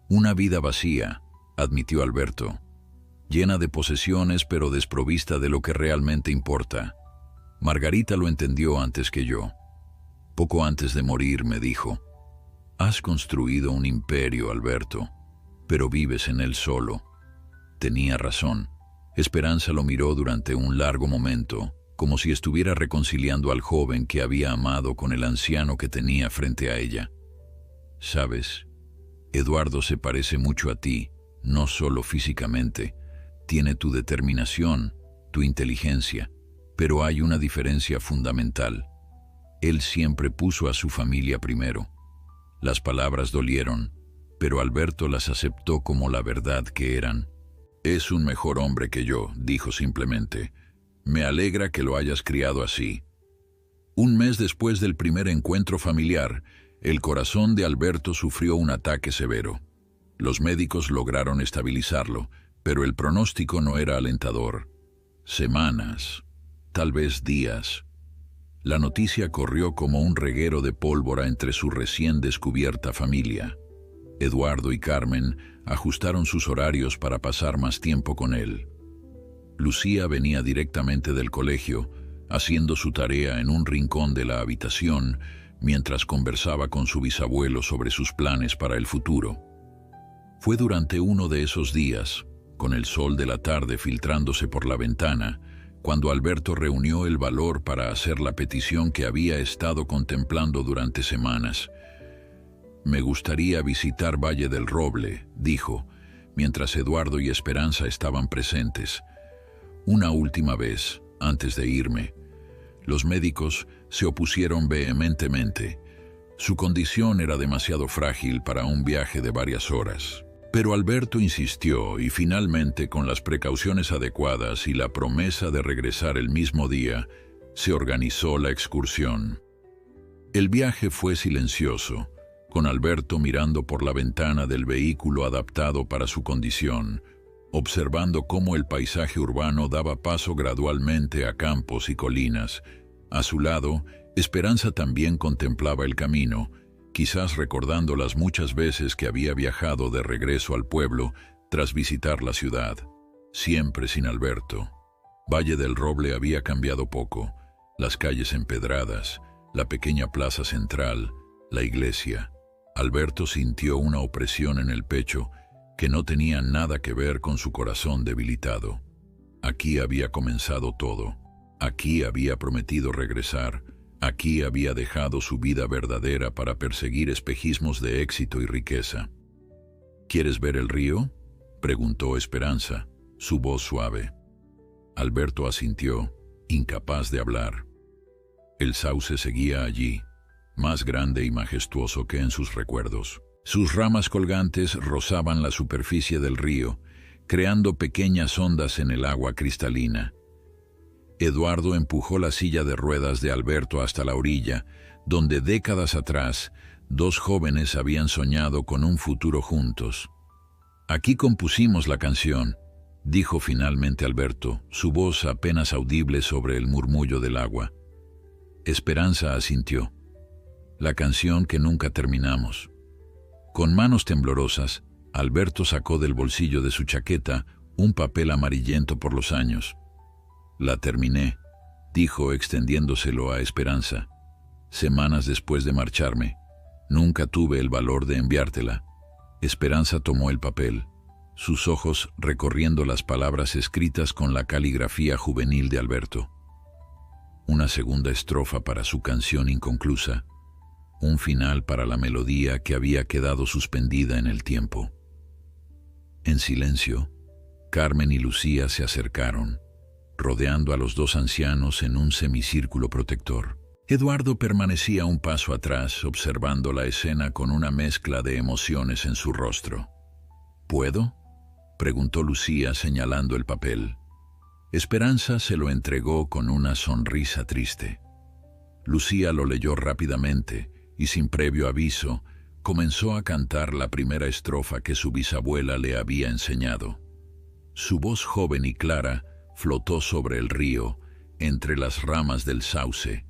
Una vida vacía, admitió Alberto, llena de posesiones pero desprovista de lo que realmente importa. Margarita lo entendió antes que yo. Poco antes de morir me dijo: «Has construido un imperio, Alberto, pero vives en él solo». Tenía razón. Esperanza lo miró durante un largo momento, como si estuviera reconciliando al joven que había amado con el anciano que tenía frente a ella. «¿Sabes? Eduardo se parece mucho a ti, no solo físicamente. Tiene tu determinación, tu inteligencia, pero hay una diferencia fundamental. Él siempre puso a su familia primero». Las palabras dolieron, pero Alberto las aceptó como la verdad que eran. «Es un mejor hombre que yo», dijo simplemente. «Me alegra que lo hayas criado así». Un mes después del primer encuentro familiar, el corazón de Alberto sufrió un ataque severo. Los médicos lograron estabilizarlo, pero el pronóstico no era alentador. Semanas, tal vez días. La noticia corrió como un reguero de pólvora entre su recién descubierta familia. Eduardo y Carmen ajustaron sus horarios para pasar más tiempo con él. Lucía venía directamente del colegio, haciendo su tarea en un rincón de la habitación, mientras conversaba con su bisabuelo sobre sus planes para el futuro. Fue durante uno de esos días, con el sol de la tarde filtrándose por la ventana, cuando Alberto reunió el valor para hacer la petición que había estado contemplando durante semanas. «Me gustaría visitar Valle del Roble», dijo, mientras Eduardo y Esperanza estaban presentes. «Una última vez, antes de irme». Los médicos se opusieron vehementemente. Su condición era demasiado frágil para un viaje de varias horas. Pero Alberto insistió y finalmente, con las precauciones adecuadas y la promesa de regresar el mismo día, se organizó la excursión. El viaje fue silencioso, con Alberto mirando por la ventana del vehículo adaptado para su condición, observando cómo el paisaje urbano daba paso gradualmente a campos y colinas. A su lado, Esperanza también contemplaba el camino, quizás recordando las muchas veces que había viajado de regreso al pueblo tras visitar la ciudad, siempre sin Alberto. Valle del Roble había cambiado poco: las calles empedradas, la pequeña plaza central, la iglesia. Alberto sintió una opresión en el pecho que no tenía nada que ver con su corazón debilitado. Aquí había comenzado todo. Aquí había prometido regresar. Aquí había dejado su vida verdadera para perseguir espejismos de éxito y riqueza. «¿Quieres ver el río?», preguntó Esperanza, su voz suave. Alberto asintió, incapaz de hablar. El sauce seguía allí, más grande y majestuoso que en sus recuerdos. Sus ramas colgantes rozaban la superficie del río, creando pequeñas ondas en el agua cristalina. Eduardo empujó la silla de ruedas de Alberto hasta la orilla, donde décadas atrás dos jóvenes habían soñado con un futuro juntos. «Aquí compusimos la canción», dijo finalmente Alberto, su voz apenas audible sobre el murmullo del agua. Esperanza asintió. «La canción que nunca terminamos». Con manos temblorosas, Alberto sacó del bolsillo de su chaqueta un papel amarillento por los años. «La terminé», dijo extendiéndoselo a Esperanza. «Semanas después de marcharme. Nunca tuve el valor de enviártela». Esperanza tomó el papel, sus ojos recorriendo las palabras escritas con la caligrafía juvenil de Alberto. Una segunda estrofa para su canción inconclusa, un final para la melodía que había quedado suspendida en el tiempo. En silencio, Carmen y Lucía se acercaron, rodeando a los dos ancianos en un semicírculo protector. Eduardo permanecía un paso atrás, observando la escena con una mezcla de emociones en su rostro. «¿Puedo?», preguntó Lucía señalando el papel. Esperanza se lo entregó con una sonrisa triste. Lucía lo leyó rápidamente y, sin previo aviso, comenzó a cantar la primera estrofa que su bisabuela le había enseñado. Su voz joven y clara flotó sobre el río, entre las ramas del sauce,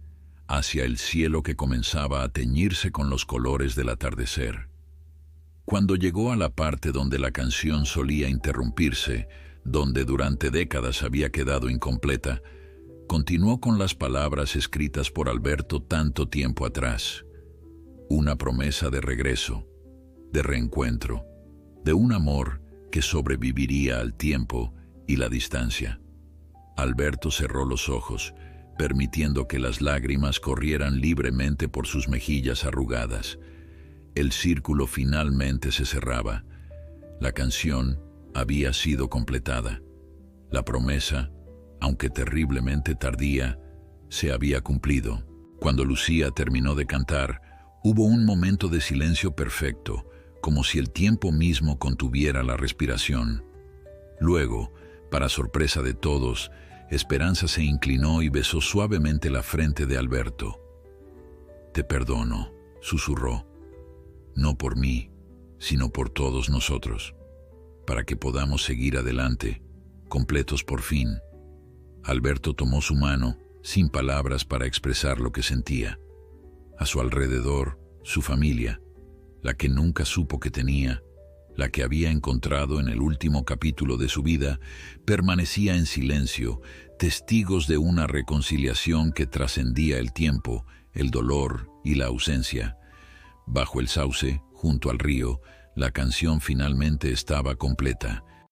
hacia el cielo que comenzaba a teñirse con los colores del atardecer. Cuando llegó a la parte donde la canción solía interrumpirse, donde durante décadas había quedado incompleta, continuó con las palabras escritas por Alberto tanto tiempo atrás. Una promesa de regreso, de reencuentro, de un amor que sobreviviría al tiempo y la distancia. Alberto cerró los ojos, permitiendo que las lágrimas corrieran libremente por sus mejillas arrugadas. El círculo finalmente se cerraba. La canción había sido completada. La promesa, aunque terriblemente tardía, se había cumplido. Cuando Lucía terminó de cantar, hubo un momento de silencio perfecto, como si el tiempo mismo contuviera la respiración. Luego, para sorpresa de todos, Esperanza se inclinó y besó suavemente la frente de Alberto. «Te perdono», susurró, «no por mí, sino por todos nosotros, para que podamos seguir adelante, completos por fin». Alberto tomó su mano, sin palabras para expresar lo que sentía. A su alrededor, su familia, la que nunca supo que tenía, la que había encontrado en el último capítulo de su vida, permanecía en silencio, testigos de una reconciliación que trascendía el tiempo, el dolor y la ausencia. Bajo el sauce, junto al río, la canción finalmente estaba completa.